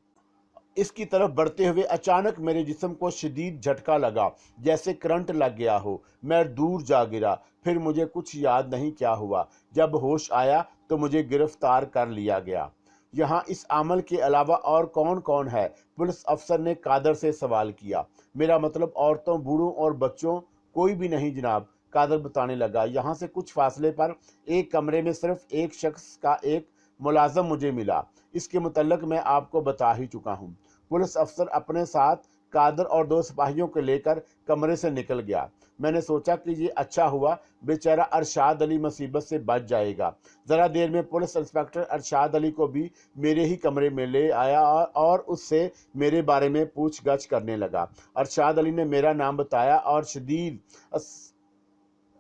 इसकी तरफ बढ़ते हुए अचानक मेरे जिस्म को शदीद झटका लगा, जैसे करंट लग गया हो। मैं दूर जा गिरा। फिर मुझे कुछ याद नहीं क्या हुआ। जब होश आया तो मुझे गिरफ्तार कर लिया गया। यहाँ इस अमल के अलावा और कौन कौन है? पुलिस अफसर ने कादर से सवाल किया। मेरा मतलब औरतों, बूढ़ों और बच्चों, कोई भी नहीं जनाब, कादर बताने लगा। यहाँ से कुछ फासले पर एक कमरे में सिर्फ एक शख्स का एक मुलाजम मुझे मिला। इसके मुतल्लक मैं आपको बता ही चुका हूँ। पुलिस अफसर अपने साथ कादर और 2 सिपाहियों को लेकर कमरे से निकल गया। मैंने सोचा कि ये अच्छा हुआ, बेचारा अरशाद अली मुसीबत से बच जाएगा। ज़रा देर में पुलिस इंस्पेक्टर अरशाद अली को भी मेरे ही कमरे में ले आया और उससे मेरे बारे में पूछगछ करने लगा। अरशाद अली ने मेरा नाम बताया और शदीद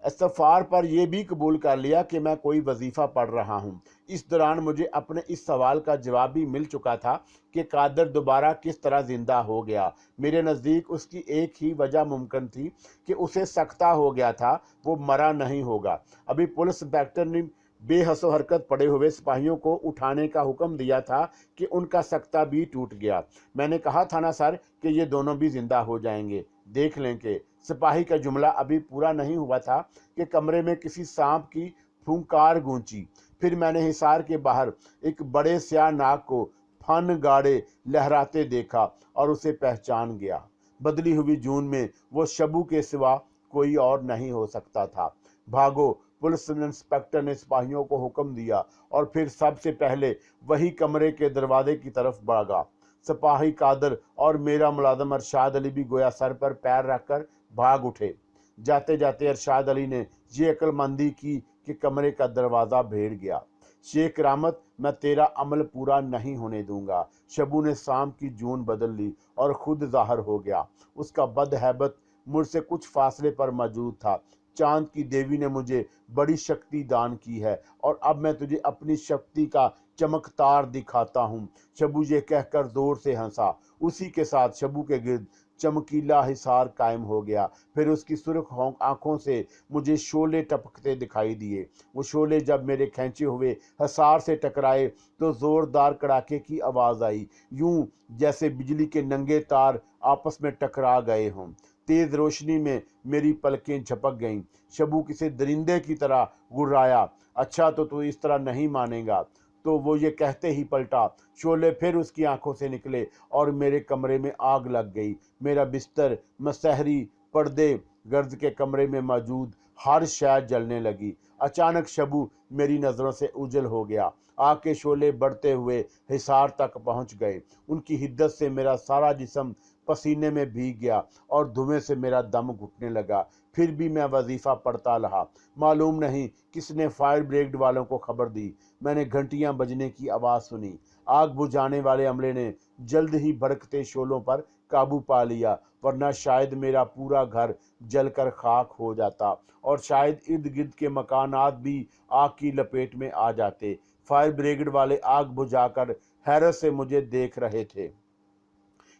इस्तग़फ़ार पर यह भी कबूल कर लिया कि मैं कोई वजीफ़ा पढ़ रहा हूँ। इस दौरान मुझे अपने इस सवाल का जवाब भी मिल चुका था कि कादर दोबारा किस तरह जिंदा हो गया। मेरे नज़दीक उसकी एक ही वजह मुमकिन थी कि उसे सकता हो गया था, वो मरा नहीं होगा। अभी पुलिस इंस्पेक्टर ने बेहसो हरकत पड़े हुए सिपाहियों को उठाने का हुक्म दिया था कि उनका सकता भी टूट गया। मैंने कहा था ना सर कि ये दोनों भी जिंदा हो जाएंगे, देख लें। कि सिपाही का जुमला अभी पूरा नहीं हुआ था कि कमरे में किसी सांप की फुंकार गूंजी। फिर मैंने हिसार के बाहर एक बड़े स्याह नाग को फन गाड़े लहराते देखा और उसे पहचान गया। बदली हुई जून में वो शबू के सिवा कोई और नहीं हो सकता था। भागो, पुलिस इंस्पेक्टर ने सिपाहियों को हुक्म दिया और फिर सबसे पहले वही कमरे के दरवाजे की तरफ भागा। सिपाही कादर और मेरा मुलाजिम अरशाद अली भी गोया सर पर पैर रखकर भाग उठे। जाते जाते अरशाद अली ने ये अक्लमंदी की कि कमरे का दरवाजा भेड़ गया। शेख रामत, मैं तेरा अमल पूरा नहीं होने दूंगा। शबू ने शाम की जून बदल ली और खुद जाहिर हो गया। उसका बदहैबत मुझसे कुछ फासले पर मौजूद था। चांद की देवी ने मुझे बड़ी शक्ति दान की है और अब मैं तुझे अपनी शक्ति का चमकदार दिखाता हूँ। शबू ये कहकर जोर से हंसा। उसी के साथ शबू के गिर्द चमकीला हिसार कायम हो गया। फिर उसकी सुर्ख आंखों से मुझे शोले टपकते दिखाई दिए। वो शोले जब मेरे खींचे हुए हिसार से टकराए तो जोरदार कड़ाके की आवाज आई, यूं जैसे बिजली के नंगे तार आपस में टकरा गए हों। तेज रोशनी में मेरी पलकें झपक गईं। शबू किसी दरिंदे की तरह गुर्राया, अच्छा तो तू इस तरह नहीं मानेगा। तो वो ये कहते ही पलटा। शोले फिर उसकी आंखों से निकले और मेरे कमरे में आग लग गई। मेरा बिस्तर, मसहरी, पर्दे, गर्द के कमरे में मौजूद हर शय जलने लगी। अचानक शबू मेरी नज़रों से उजल हो गया। आग के शोले बढ़ते हुए हिसार तक पहुंच गए। उनकी हिद्दत से मेरा सारा जिस्म पसीने में भीग गया और धुएं से मेरा दम घुटने लगा। फिर भी मैं वजीफा पढ़ता रहा। मालूम नहीं किसने फायर ब्रिगेड वालों को खबर दी। मैंने घंटियां बजने की आवाज़ सुनी। आग बुझाने वाले अमले ने जल्द ही भड़कते शोलों पर काबू पा लिया, वरना शायद मेरा पूरा घर जलकर खाक हो जाता और शायद इर्द गिर्द के मकानात भी आग की लपेट में आ जाते। फायर ब्रिगेड वाले आग बुझाकर हैरत से मुझे देख रहे थे,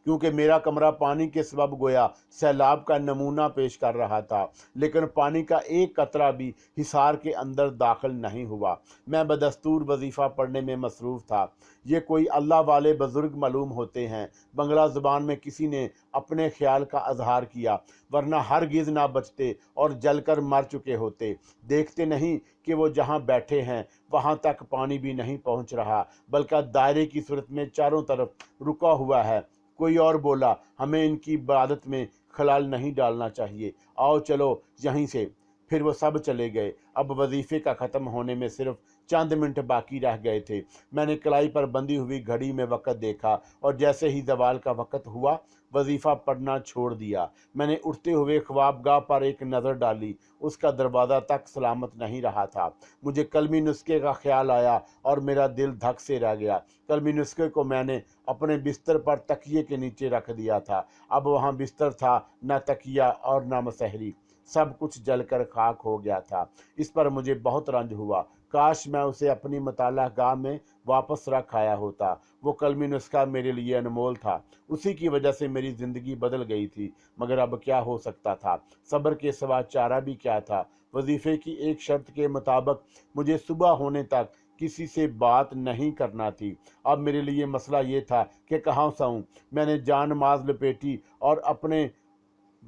क्योंकि मेरा कमरा पानी के सबब गोया सैलाब का नमूना पेश कर रहा था, लेकिन पानी का एक कतरा भी हिसार के अंदर दाखिल नहीं हुआ। मैं बदस्तूर वजीफ़ा पढ़ने में मसरूफ़ था। ये कोई अल्लाह वाले बुजुर्ग मालूम होते हैं। बंगला ज़ुबान में किसी ने अपने ख्याल का अजहार किया, वरना हरगिज़ ना बचते और जलकर मर चुके होते। देखते नहीं कि वो जहाँ बैठे हैं वहाँ तक पानी भी नहीं पहुँच रहा, बल्कि दायरे की सूरत में चारों तरफ रुका हुआ है। कोई और बोला, हमें इनकी इबादत में खलाल नहीं डालना चाहिए, आओ चलो यहीं से। फिर वो सब चले गए। अब वजीफे का ख़त्म होने में सिर्फ चंद मिनट बाकी रह गए थे। मैंने कलाई पर बंधी हुई घड़ी में वक़्त देखा और जैसे ही ज़वाल का वक़्त हुआ वजीफ़ा पढ़ना छोड़ दिया। मैंने उठते हुए ख्वाबगाह पर एक नज़र डाली। उसका दरवाज़ा तक सलामत नहीं रहा था। मुझे कलमी नुस्खे का ख्याल आया और मेरा दिल धक से रह गया। कलमी नुस्खे को मैंने अपने बिस्तर पर तकिए के नीचे रख दिया था। अब वहाँ बिस्तर था, न तकिया और न मसहरी। सब कुछ जलकर खाक हो गया था। इस पर मुझे बहुत रंज हुआ। काश मैं उसे अपनी मताला गाह में वापस रख आया होता। वो कलमी नुस्खा मेरे लिए अनमोल था। उसी की वजह से मेरी ज़िंदगी बदल गई थी। मगर अब क्या हो सकता था? सब्र के सिवा चारा भी क्या था? वजीफे की एक शर्त के मुताबिक मुझे सुबह होने तक किसी से बात नहीं करना थी। अब मेरे लिए मसला ये था कि कहाँ सोऊं। मैंने जान माज लपेटी और अपने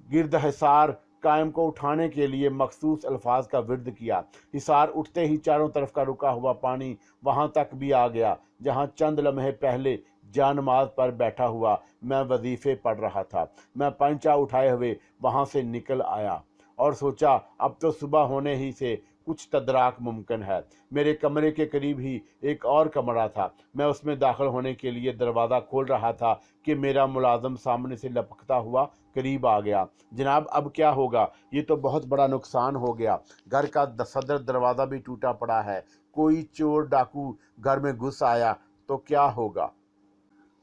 गिरद हिसार कायम को उठाने के लिए मखसूस अल्फाज का विर्द किया। हिसार उठते ही चारों तरफ का रुका हुआ पानी वहां तक भी आ गया जहां चंद लम्हे पहले जानमाज पर बैठा हुआ मैं वजीफे पढ़ रहा था। मैं पंचा उठाए हुए वहां से निकल आया और सोचा अब तो सुबह होने ही से कुछ तदराक मुमकिन है। मेरे कमरे के करीब ही एक और कमरा था। मैं उसमें दाखिल होने के लिए दरवाज़ा खोल रहा था कि मेरा मुलाजिम सामने से लपकता हुआ करीब आ गया। जनाब, अब क्या होगा? ये तो बहुत बड़ा नुकसान हो गया। घर का सदर दरवाज़ा भी टूटा पड़ा है। कोई चोर डाकू घर में घुस आया तो क्या होगा?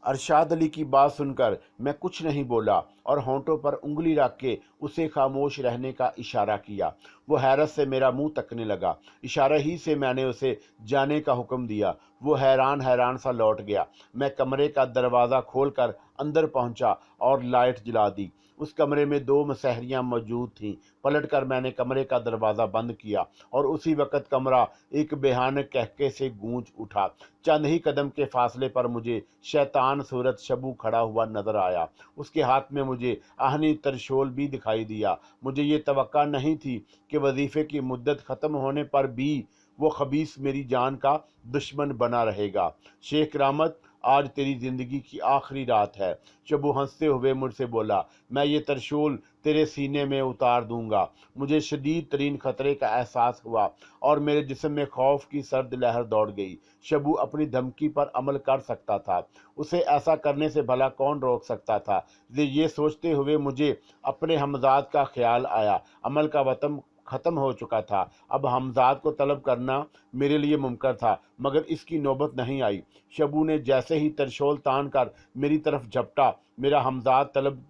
अरशाद अली की बात सुनकर मैं कुछ नहीं बोला और होंठों पर उंगली रख के उसे खामोश रहने का इशारा किया। वो हैरत से मेरा मुंह तकने लगा। इशारा ही से मैंने उसे जाने का हुक्म दिया। वो हैरान हैरान सा लौट गया। मैं कमरे का दरवाज़ा खोलकर अंदर पहुंचा और लाइट जला दी। उस कमरे में 2 मसहरियाँ मौजूद थीं। पलटकर मैंने कमरे का दरवाज़ा बंद किया और उसी वक़्त कमरा एक भयानक कहके से गूंज उठा। चंद ही कदम के फासले पर मुझे शैतान सूरत शबू खड़ा हुआ नजर आया। उसके हाथ में मुझे आहनी तरशोल भी दिखाई दिया। मुझे ये तवक्का नहीं थी कि वजीफे की मुद्दत ख़त्म होने पर भी वो खबीस मेरी जान का दुश्मन बना रहेगा। शेख करामत, आज तेरी ज़िंदगी की आखिरी रात है। शबू हंसते हुए मुझसे बोला, मैं ये तरशूल तेरे सीने में उतार दूंगा। मुझे शदीद तरीन खतरे का एहसास हुआ और मेरे जिस्म में खौफ की सर्द लहर दौड़ गई। शबू अपनी धमकी पर अमल कर सकता था। उसे ऐसा करने से भला कौन रोक सकता था। ये सोचते हुए मुझे अपने हमजाद का ख्याल आया। अमल का वतन ख़त्म हो चुका था। अब हमजाद को तलब करना मेरे लिए मुमकिन था, मगर इसकी नौबत नहीं आई। शबू ने जैसे ही तरशोल तान कर मेरी तरफ झपटा, मेरा हमजाद तलब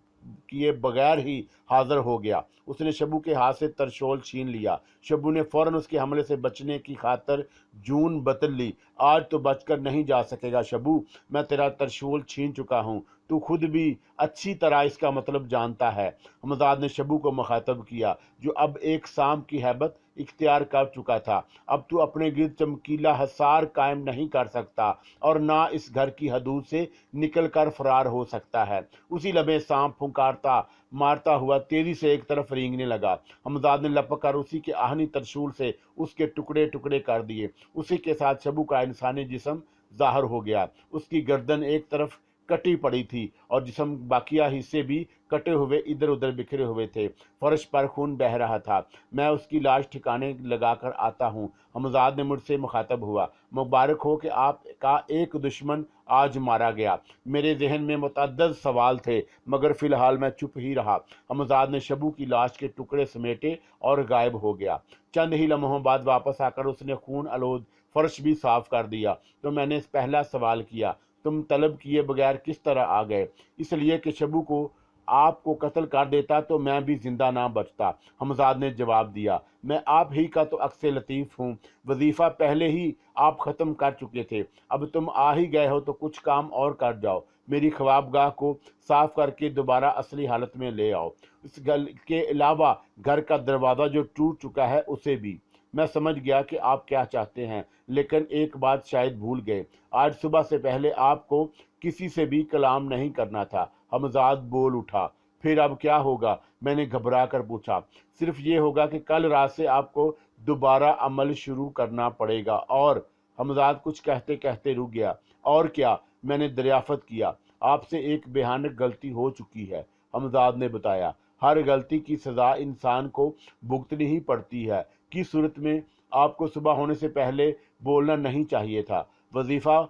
किए बगैर ही हाजिर हो गया। उसने शबू के हाथ से तरशोल छीन लिया। शबू ने फौरन उसके हमले से बचने की खातर जून बदल ली। आज तो बचकर नहीं जा सकेगा शबू, मैं तेरा तरशोल छीन चुका हूँ। तू खुद भी अच्छी तरह इसका मतलब जानता है। हमजाद ने शबू को मुखातब किया, जो अब एक सांप की हैबत इख्तियार कर चुका था। अब तू अपने गिर्द चमकीला हसार कायम नहीं कर सकता और ना इस घर की हदूद से निकल कर फरार हो सकता है। उसी लम्हे सांप फुंकारता मारता हुआ तेजी से एक तरफ रेंगने लगा। हमजाद ने लपक कर उसी के आहनी तरशूल से उसके टुकड़े टुकड़े कर दिए। उसी के साथ शबू का इंसानी जिस्म ज़ाहिर हो गया। उसकी गर्दन एक तरफ कटी पड़ी थी और जिस्म बाकिया हिस्से भी कटे हुए इधर उधर बिखरे हुए थे। फर्श पर खून बह रहा था। मैं उसकी लाश ठिकाने लगाकर आता हूँ। हमजाद ने मुझसे मुखातब हुआ, मुबारक हो कि आपका एक दुश्मन आज मारा गया। मेरे जहन में मुतअद्दिद सवाल थे, मगर फिलहाल मैं चुप ही रहा। हमजाद ने शबू की लाश के टुकड़े समेटे और गायब हो गया। चंद ही लम्हों बाद वापस आकर उसने खून आलूद फर्श भी साफ कर दिया। तो मैंने पहला सवाल किया, तुम तलब किए बगैर किस तरह आ गए? इसलिए कि शबू को आपको कत्ल कर देता तो मैं भी जिंदा ना बचता। हमजाद ने जवाब दिया, मैं आप ही का तो अक्स लतीफ़ हूँ। वजीफ़ा पहले ही आप ख़त्म कर चुके थे। अब तुम आ ही गए हो तो कुछ काम और कर जाओ। मेरी ख्वाबगाह को साफ करके दोबारा असली हालत में ले आओ। इस गल के अलावा घर का दरवाज़ा जो टूट चुका है उसे भी। मैं समझ गया कि आप क्या चाहते हैं, लेकिन एक बात शायद भूल गए। आज सुबह से पहले आपको किसी से भी कलाम नहीं करना था। हमजाद बोल उठा। फिर अब क्या होगा? मैंने घबरा कर पूछा। सिर्फ ये होगा कि कल रात से आपको दोबारा अमल शुरू करना पड़ेगा। और हमजाद कुछ कहते कहते रुक गया। और क्या? मैंने दरियाफत किया। आपसे एक भयानक गलती हो चुकी है। हमजाद ने बताया, हर गलती की सज़ा इंसान को भुगतनी ही पड़ती है। की सूरत में आपको सुबह होने से पहले बोलना नहीं चाहिए था। वजीफ़ा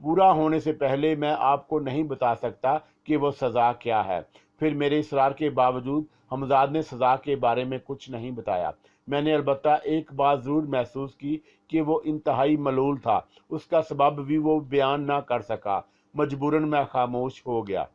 पूरा होने से पहले मैं आपको नहीं बता सकता कि वो सज़ा क्या है। फिर मेरे इसरार के बावजूद हमजाद ने सज़ा के बारे में कुछ नहीं बताया। मैंने अलबत्ता एक बात ज़रूर महसूस की कि वो इंतहाई मलूल था। उसका सबब भी वो बयान ना कर सका। मजबूरन मैं खामोश हो गया।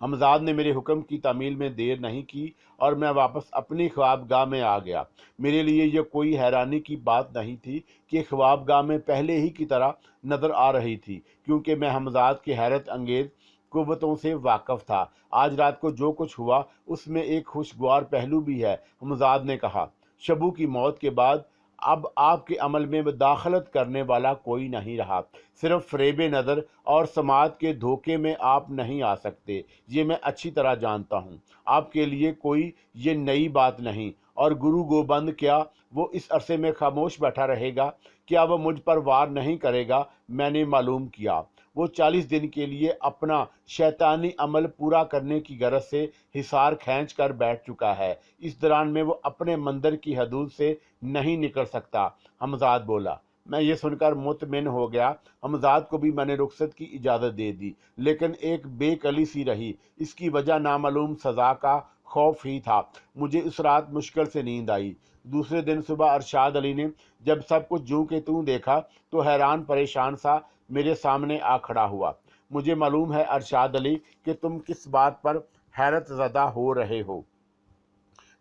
हमजाद ने मेरे हुक्म की तामील में देर नहीं की और मैं वापस अपनी ख्वाबगाह में आ गया। मेरे लिए यह कोई हैरानी की बात नहीं थी कि ख्वाबगाह में पहले ही की तरह नज़र आ रही थी, क्योंकि मैं हमजाद की हैरत अंगेज कुव्वतों से वाकफ था। आज रात को जो कुछ हुआ उसमें एक खुशगवार पहलू भी है। हमजाद ने कहा, शबू की मौत के बाद अब आपके अमल में मुदाखलत करने वाला कोई नहीं रहा। सिर्फ फ़रेब नज़र और समाज के धोखे में आप नहीं आ सकते। ये मैं अच्छी तरह जानता हूँ। आपके लिए कोई ये नई बात नहीं। और गुरु गोबंद, क्या वो इस अरसे में खामोश बैठा रहेगा? क्या वो मुझ पर वार नहीं करेगा? मैंने मालूम किया वो 40 दिन के लिए अपना शैतानी अमल पूरा करने की गरज से हिसार खींच कर बैठ चुका है। इस दौरान में वो अपने मंदिर की हदूद से नहीं निकल सकता। हमजाद बोला। मैं ये सुनकर मुतमिन हो गया। हमजाद को भी मैंने रुखसत की इजाज़त दे दी, लेकिन एक बेकली सी रही। इसकी वजह नामालूम सज़ा का खौफ ही था। मुझे उस रात मुश्किल से नींद आई। दूसरे दिन सुबह अरशाद अली ने जब सब कुछ जूं के तूं देखा तो हैरान परेशान सा मेरे सामने आ खड़ा हुआ। मुझे मालूम है अरशाद अली कि तुम किस बात पर हैरत ज़दा हो रहे हो।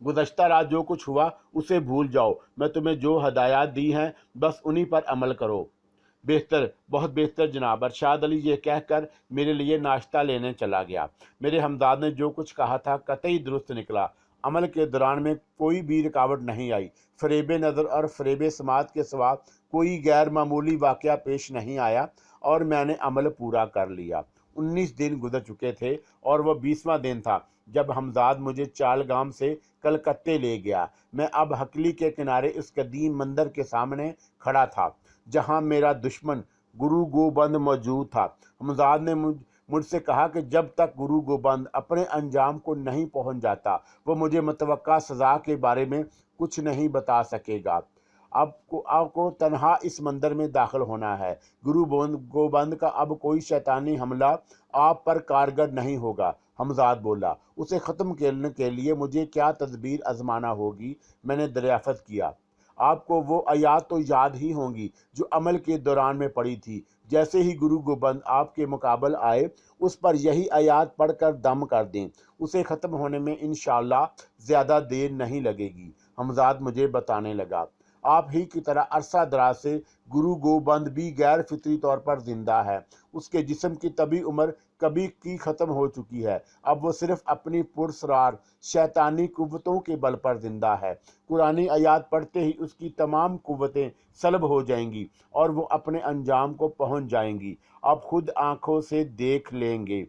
गुज़श्ता रात जो कुछ हुआ उसे भूल जाओ। मैं तुम्हें जो हदायत दी हैं बस उन्हीं पर अमल करो। बेहतर, बहुत बेहतर जनाब। अरशाद अली ये कहकर मेरे लिए नाश्ता लेने चला गया। मेरे हमदाद ने जो कुछ कहा था कतई दुरुस्त निकला। अमल के दौरान में कोई भी रुकावट नहीं आई। फरेब नज़र और फरेब समात के सिवा कोई गैर मामूली वाक़या पेश नहीं आया और मैंने अमल पूरा कर लिया। 19 दिन गुजर चुके थे और वह 20वां दिन था जब हमदाद मुझे चालगाम से कलकत्ते ले गया। मैं अब हकली के किनारे उस कदीम मंदिर के सामने खड़ा था जहां मेरा दुश्मन गुरु गोबंद मौजूद था। हमदाद ने मुझसे कहा कि जब तक गुरु गोबंद अपने अंजाम को नहीं पहुंच जाता वो मुझे मुतवक्का सज़ा के बारे में कुछ नहीं बता सकेगा। आपको तन्हा इस मंदिर में दाखिल होना है। गुरु गोबंद का अब कोई शैतानी हमला आप पर कारगर नहीं होगा। हमजाद बोला, उसे ख़त्म करने के लिए मुझे क्या तदबीर आजमाना होगी? मैंने दरियाफ़त किया, आपको वो आयात तो याद ही होंगी जो अमल के दौरान में पड़ी थी। जैसे ही गुरु गोबंद आपके मुकाबल आए उस पर यही आयात पढ़कर दम कर दें, उसे ख़त्म होने में इंशाअल्लाह ज़्यादा देर नहीं लगेगी। हमजाद मुझे बताने लगा, आप ही की तरह अरसा दराज से गुरु गोबंद भी गैर फितरी तौर पर जिंदा है। उसके जिस्म की तबी उम्र कभी की ख़त्म हो चुकी है। अब वो सिर्फ अपनी पुरस्रार शैतानी कुव्वतों के बल पर जिंदा है। कुरानी आयात पढ़ते ही उसकी तमाम कुव्वतें सलब हो जाएंगी और वो अपने अंजाम को पहुंच जाएंगी। आप खुद आंखों से देख लेंगे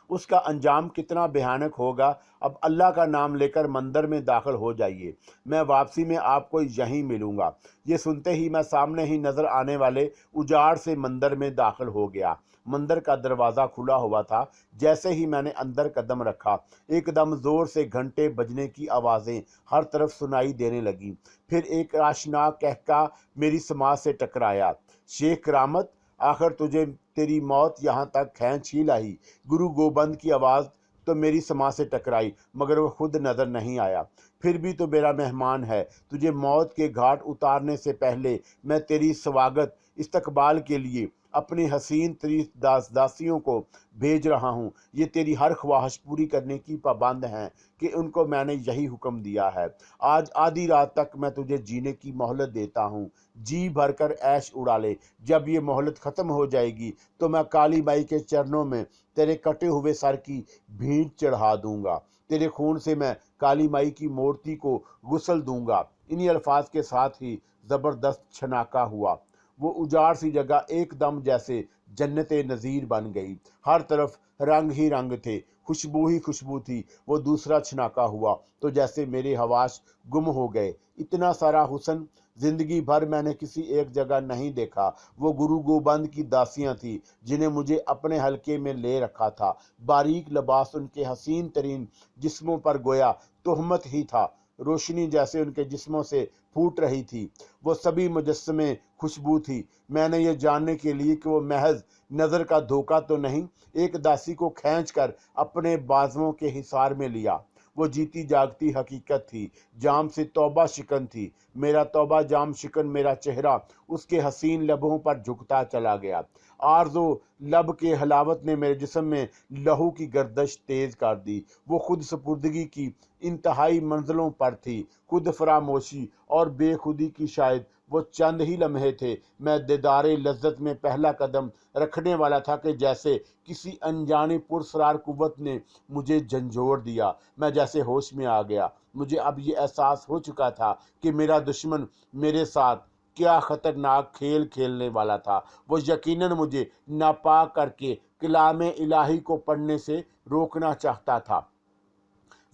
उसका अंजाम कितना भयानक होगा। अब अल्लाह का नाम लेकर मंदिर में दाखिल हो जाइए, मैं वापसी में आपको यहीं मिलूंगा। ये सुनते ही मैं सामने ही नज़र आने वाले उजाड़ से मंदिर में दाखिल हो गया। मंदिर का दरवाज़ा खुला हुआ था। जैसे ही मैंने अंदर कदम रखा एकदम ज़ोर से घंटे बजने की आवाज़ें हर तरफ सुनाई देने लगीं। फिर एक आशना कहका मेरी समाज से टकराया, शेख करामत, आखिर तुझे तेरी मौत यहाँ तक खींच ही लाई। गुरु गोबंद की आवाज़ तो मेरी समाज से टकराई मगर वो खुद नज़र नहीं आया। फिर भी तो मेरा मेहमान है। तुझे मौत के घाट उतारने से पहले मैं तेरी स्वागत इस्तकबाल के लिए अपनी हसीन तरी दासियों को भेज रहा हूँ। ये तेरी हर ख्वाहिश पूरी करने की पाबंद हैं कि उनको मैंने यही हुक्म दिया है। आज आधी रात तक मैं तुझे जीने की मोहलत देता हूँ, जी भर कर ऐश उड़ा ले। जब ये मोहलत ख़त्म हो जाएगी तो मैं काली बाई के चरणों में तेरे कटे हुए सर की भींट चढ़ा दूंगा। तेरे खून से मैं काली माई की मूर्ति को गुस्ल दूंगा। इन्हीं अल्फाज के साथ ही ज़बरदस्त छनाका हुआ। वो उजाड़ सी जगह एकदम जैसे जन्नत नज़ीर बन गई। हर तरफ रंग ही रंग थे, खुशबू ही खुशबू थी। वो दूसरा छनाका हुआ तो जैसे मेरे हवास गुम हो गए। इतना सारा हुस्न जिंदगी भर मैंने किसी एक जगह नहीं देखा। वो गुरु गोबंद की दासियां थी जिन्हें मुझे अपने हलके में ले रखा था। बारीक लिबास उनके हसीन तरीन जिस्मों पर गोया तोहमत ही था। रोशनी जैसे उनके जिस्मों से फूट रही थी। वो सभी मुजस्समे खुशबू थी। मैंने ये जानने के लिए कि वो महज नज़र का धोखा तो नहीं, एक दासी को खींचकर अपने बाजुओं के हिसार में लिया। वो जीती जागती हकीकत थी, जाम से तौबा शिकन थी। मेरा तौबा जाम शिकन मेरा चेहरा उसके हसीन लबों पर झुकता चला गया। आरज़ो लब के हलावत ने मेरे जिस्म में लहू की गर्दश तेज कर दी। वो खुद सपुर्दगी की इंतहाई मंजिलों पर थी। खुद फरामोशी और बेखुदी की शायद वो चंद ही लम्हे थे। मैं दीदारे लज्जत में पहला कदम रखने वाला था कि जैसे किसी अनजानी पुरस्रार कुव्वत ने मुझे झंझोड़ दिया। मैं जैसे होश में आ गया। मुझे अब ये एहसास हो चुका था कि मेरा दुश्मन मेरे साथ क्या खतरनाक खेल खेलने वाला था। वो यकीनन मुझे नापाक करके कलाम इलाही को पढ़ने से रोकना चाहता था।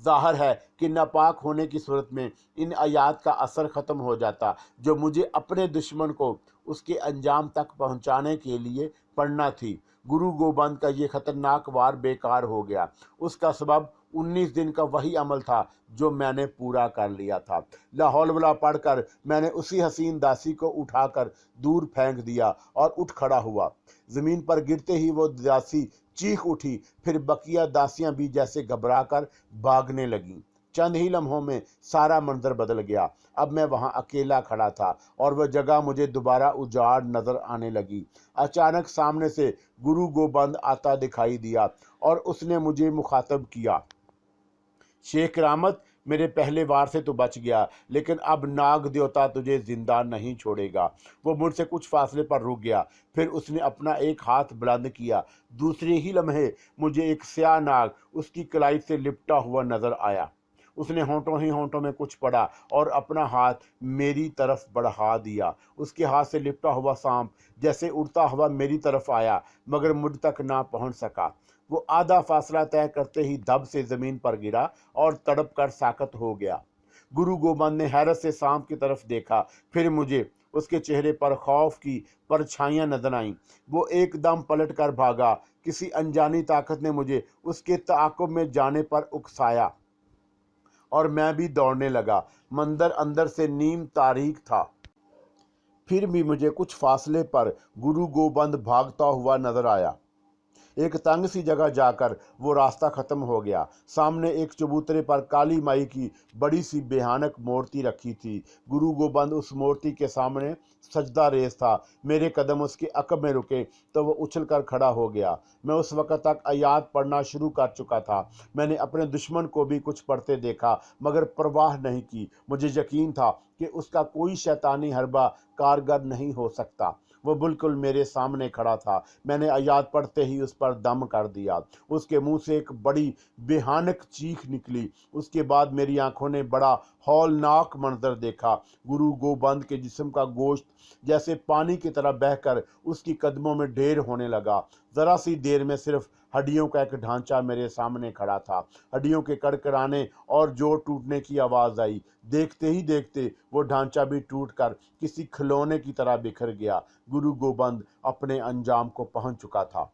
ज़ाहिर है कि नापाक होने की सूरत में इन आयात का असर ख़त्म हो जाता जो मुझे अपने दुश्मन को उसके अंजाम तक पहुंचाने के लिए पढ़ना थी। गुरु गोबंद का ये ख़तरनाक वार बेकार हो गया। उसका सबब 19 दिन का वही अमल था जो मैंने पूरा कर लिया था। ला हौल वला पढ़कर मैंने उसी हसीन दासी को उठाकर दूर फेंक दिया और उठ खड़ा हुआ। ज़मीन पर गिरते ही वो दासी चीख उठी। फिर बकिया दासियां भी जैसे घबराकर भागने लगीं। चंद ही लम्हों में सारा मंजर बदल गया। अब मैं वहां अकेला खड़ा था और वह जगह मुझे दोबारा उजाड़ नजर आने लगी। अचानक सामने से गुरु गोबंद आता दिखाई दिया और उसने मुझे मुखातब किया, शेख रामत, मेरे पहले वार से तो बच गया, लेकिन अब नाग देवता तुझे जिंदा नहीं छोड़ेगा। वो मुझसे कुछ फासले पर रुक गया, फिर उसने अपना एक हाथ बुलंद किया। दूसरे ही लम्हे मुझे एक स्याह नाग उसकी कलाई से लिपटा हुआ नजर आया। उसने होंठों ही होंठों में कुछ पड़ा और अपना हाथ मेरी तरफ बढ़ा दिया। उसके हाथ से लिपटा हुआ सांप जैसे उड़ता हुआ मेरी तरफ आया, मगर मुझ तक ना पहुंच सका। वो आधा फासला तय करते ही धब से जमीन पर गिरा और तड़प कर साकत हो गया। गुरु गोबंद ने हैरत से सांप की तरफ देखा, फिर मुझे। उसके चेहरे पर खौफ की परछाइयां नजर आईं। वो एकदम पलट कर भागा। किसी अनजानी ताकत ने मुझे उसके ताक़ुब में जाने पर उकसाया और मैं भी दौड़ने लगा। मंदिर अंदर से नीम तारीख था, फिर भी मुझे कुछ फासले पर गुरु गोबंद भागता हुआ नजर आया। एक तंग सी जगह जाकर वो रास्ता खत्म हो गया। सामने एक चबूतरे पर काली माई की बड़ी सी भयानक मूर्ति रखी थी। गुरु गोबंद उस मूर्ति के सामने सजदा रेज था। मेरे कदम उसके अकब में रुके तो वो उछल कर खड़ा हो गया। मैं उस वक़्त तक आयात पढ़ना शुरू कर चुका था। मैंने अपने दुश्मन को भी कुछ पढ़ते देखा, मगर परवाह नहीं की। मुझे यकीन था कि उसका कोई शैतानी हरबा कारगर नहीं हो सकता। वो बिल्कुल मेरे सामने खड़ा था। मैंने आयात पढ़ते ही उस पर दम कर दिया। उसके मुंह से एक बड़ी बेहानक चीख निकली। उसके बाद मेरी आंखों ने बड़ा हौलनाक मंजर देखा। गुरु गोबंद के जिस्म का गोश्त जैसे पानी की तरह बहकर उसकी कदमों में ढेर होने लगा। जरा सी देर में सिर्फ हड्डियों का एक ढांचा मेरे सामने खड़ा था। हड्डियों के कड़कड़ाने और जोड़ टूटने की आवाज आई। देखते ही देखते वो ढांचा भी टूटकर किसी खिलौने की तरह बिखर गया। गुरु गोबंद अपने अंजाम को पहुंच चुका था।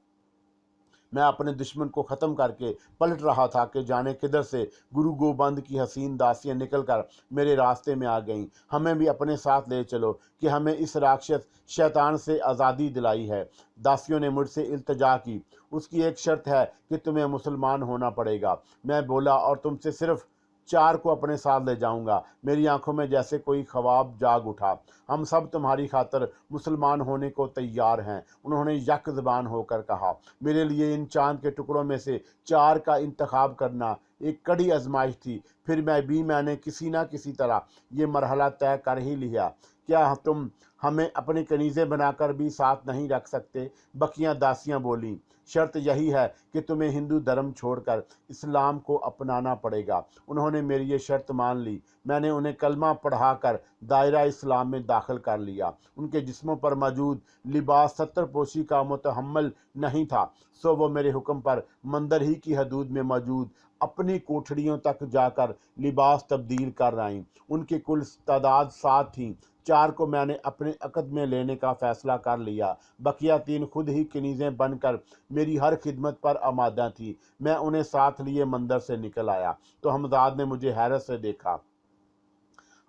मैं अपने दुश्मन को खत्म करके पलट रहा था कि जाने किधर से गुरु गोबंद की हसीन दासियां निकलकर मेरे रास्ते में आ गईं। हमें भी अपने साथ ले चलो कि हमें इस राक्षस शैतान से आज़ादी दिलाई है। दासियों ने मुझसे इल्तजा की। उसकी एक शर्त है कि तुम्हें मुसलमान होना पड़ेगा। मैं बोला, और तुमसे सिर्फ 4 को अपने साथ ले जाऊंगा। मेरी आंखों में जैसे कोई ख्वाब जाग उठा। हम सब तुम्हारी खातर मुसलमान होने को तैयार हैं, उन्होंने यक ज़बान होकर कहा। मेरे लिए इन चांद के टुकड़ों में से 4 का इंतखाब करना एक कड़ी आजमाइश थी। फिर मैंने किसी न किसी तरह ये मरहला तय कर ही लिया। क्या तुम हमें अपने कनीज़े बनाकर भी साथ नहीं रख सकते? बकियां दासियां बोलीं, शर्त यही है कि तुम्हें हिंदू धर्म छोड़कर इस्लाम को अपनाना पड़ेगा। उन्होंने मेरी ये शर्त मान ली। मैंने उन्हें कलमा पढ़ाकर दायरा इस्लाम में दाखिल कर लिया। उनके जिस्मों पर मौजूद लिबास सत्तर पोशी का मुतहम्मल नहीं था, सो वो मेरे हुक्म पर मंदिर ही की हदूद में मौजूद अपनी कोठड़ियों तक जाकर लिबास तब्दील कर आईं। उनकी कुल तादाद 7 थी। 4 को मैंने अपने अक़द में लेने का फ़ैसला कर लिया। बकिया 3 खुद ही कनीज़ें बनकर मेरी हर खिदमत पर आमादा थी। मैं उन्हें साथ लिए मंदिर से निकल आया तो हमजाद ने मुझे हैरत से देखा।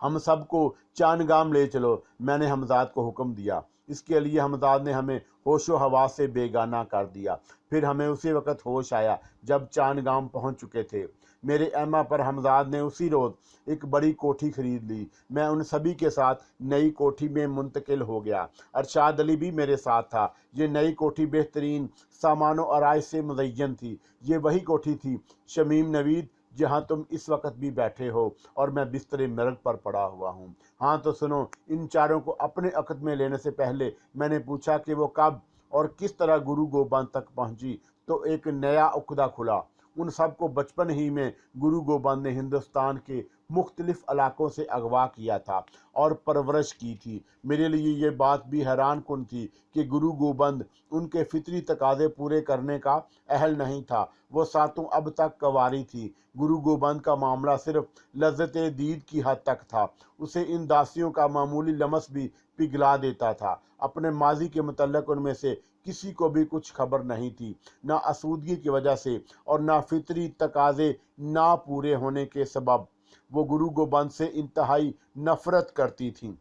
हम सबको चानगाम ले चलो, मैंने हमजाद को हुक्म दिया। इसके लिए हमजाद ने हमें होशो हवास से बेगाना कर दिया। फिर हमें उसी वक्त होश आया जब चानगाम पहुंच चुके थे। मेरे अहमा पर हमजाद ने उसी रोज़ एक बड़ी कोठी खरीद ली। मैं उन सभी के साथ नई कोठी में मुंतकिल हो गया। अरशाद अली भी मेरे साथ था। ये नई कोठी बेहतरीन सामान और आराइश से मुज़य्यन थी। ये वही कोठी थी शमीम नवीद जहाँ तुम इस वक्त भी बैठे हो और मैं बिस्तरे मर्ग पर पड़ा हुआ हूँ। हाँ तो सुनो, इन 4 को अपने अक़द में लेने से पहले मैंने पूछा कि वो कब और किस तरह गुरु गोबंद तक पहुँची, तो एक नया उक़दा खुला। उन सब को बचपन ही में गुरु गोबंद ने हिंदुस्तान के मुख्तलिफ इलाकों से अगवा किया था और परवरिश की थी। मेरे लिए ये बात भी हैरान कुन थी कि गुरु गोबंद उनके फितरी तकाजे पूरे करने का अहल नहीं था। वो 7 अब तक कवारी थी। गुरु गोबंद का मामला सिर्फ लज्जत दीद की हद तक था। उसे इन दासियों का मामूली लमस भी पिघला देता था। अपने माजी के मुतल्लक उनमें से किसी को भी कुछ खबर नहीं थी, ना आसूदगी की वजह से और ना फितरी तकाजे ना पूरे होने के सबब। वो गुरु गोबंद से इंतहाई नफरत करती थीं।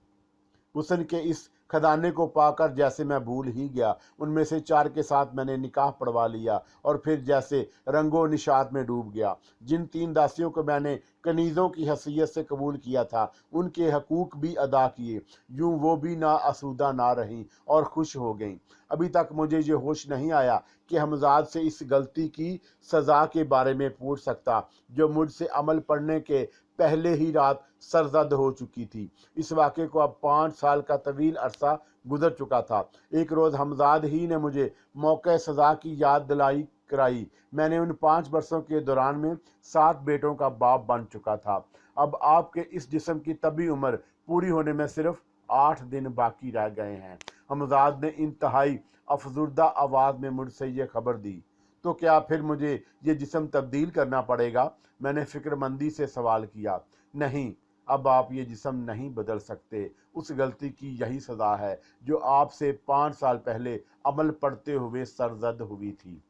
हुस्न के इस खजाने को पाकर जैसे मैं भूल ही गया। उनमें से 4 के साथ मैंने निकाह पढ़वा लिया और फिर जैसे रंगो निशात में डूब गया। जिन 3 दासियों को मैंने कनीज़ों की हैसियत से कबूल किया था, उनके हकूक भी अदा किए। यूं वो भी ना आसूदा ना रहीं और खुश हो गईं। अभी तक मुझे ये होश नहीं आया कि हमजाद से इस गलती की सज़ा के बारे में पूछ सकता, जो मुझसे अमल पढ़ने के पहले ही रात सरजद हो चुकी थी। इस वाक़े को अब 5 साल का तवील अरसा गुजर चुका था। एक रोज़ हमजाद ही ने मुझे मौके सज़ा की याद दिलाई कराई। मैंने उन 5 बरसों के दौरान में 7 बेटों का बाप बन चुका था। अब आपके इस जिस्म की तबी उम्र पूरी होने में सिर्फ 8 दिन बाकी रह गए हैं। हमजाद ने इंतहाई अफजुर्दा आवाज़ में मुझसे ये खबर दी। तो क्या फिर मुझे ये जिस्म तब्दील करना पड़ेगा? मैंने फिक्रमंदी से सवाल किया। नहीं, अब आप ये जिस्म नहीं बदल सकते। उस गलती की यही सज़ा है जो आपसे 5 साल पहले अमल पढ़ते हुए सरजद हुई थी।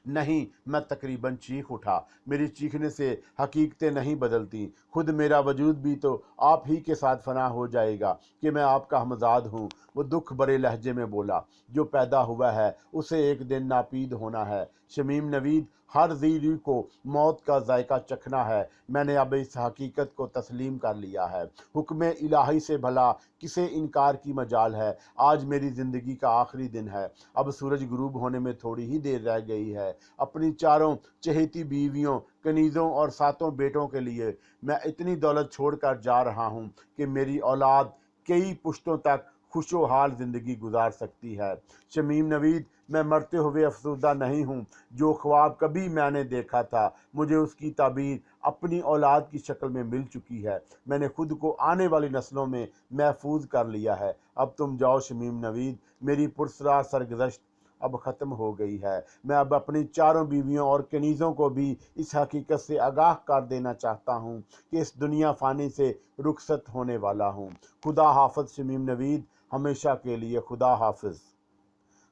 नहीं, मैं तकरीबन चीख उठा। मेरी चीखने से हकीकतें नहीं बदलती, खुद मेरा वजूद भी तो आप ही के साथ फना हो जाएगा कि मैं आपका हमजाद हूँ। वो दुख भरे लहजे में बोला, जो पैदा हुआ है उसे एक दिन नापीद होना है। शमीम नवीद, हर ज़ीरी को मौत का जायका चखना है। मैंने अब इस हकीकत को तस्लीम कर लिया है। हुक्म इलाही से भला किसे इनकार की मजाल है। आज मेरी ज़िंदगी का आखिरी दिन है। अब सूरज गुरूब होने में थोड़ी ही देर रह गई है। अपनी 4 चहेती बीवियों, कनीज़ों और 7 बेटों के लिए मैं इतनी दौलत छोड़कर जा रहा हूँ कि मेरी औलाद कई पुश्तों तक खुशोहाल ज़िंदगी गुजार सकती है। शमीम नवीद, मैं मरते हुए अफसुर्दा नहीं हूँ। जो ख्वाब कभी मैंने देखा था, मुझे उसकी ताबीर अपनी औलाद की शक्ल में मिल चुकी है। मैंने खुद को आने वाली नस्लों में महफूज कर लिया है। अब तुम जाओ शमीम नवीद, मेरी पुरसरार सरगुज़श्त अब ख़त्म हो गई है। मैं अब अपनी 4 बीवियों और कनीज़ों को भी इस हकीकत से आगाह कर देना चाहता हूँ कि इस दुनिया फ़ानी से रुखसत होने वाला हूँ। खुदा हाफ़िज़ शमीम नवीद, हमेशा के लिए खुदा हाफ़िज़।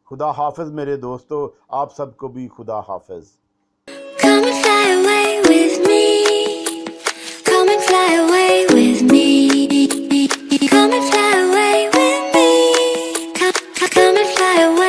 खुदा हाफ़िज़ मेरे दोस्तों, आप सबको भी खुदा हाफ़िज़। Come and fly away with me. Come and fly away with me. Come and fly away with me. Come and fly away.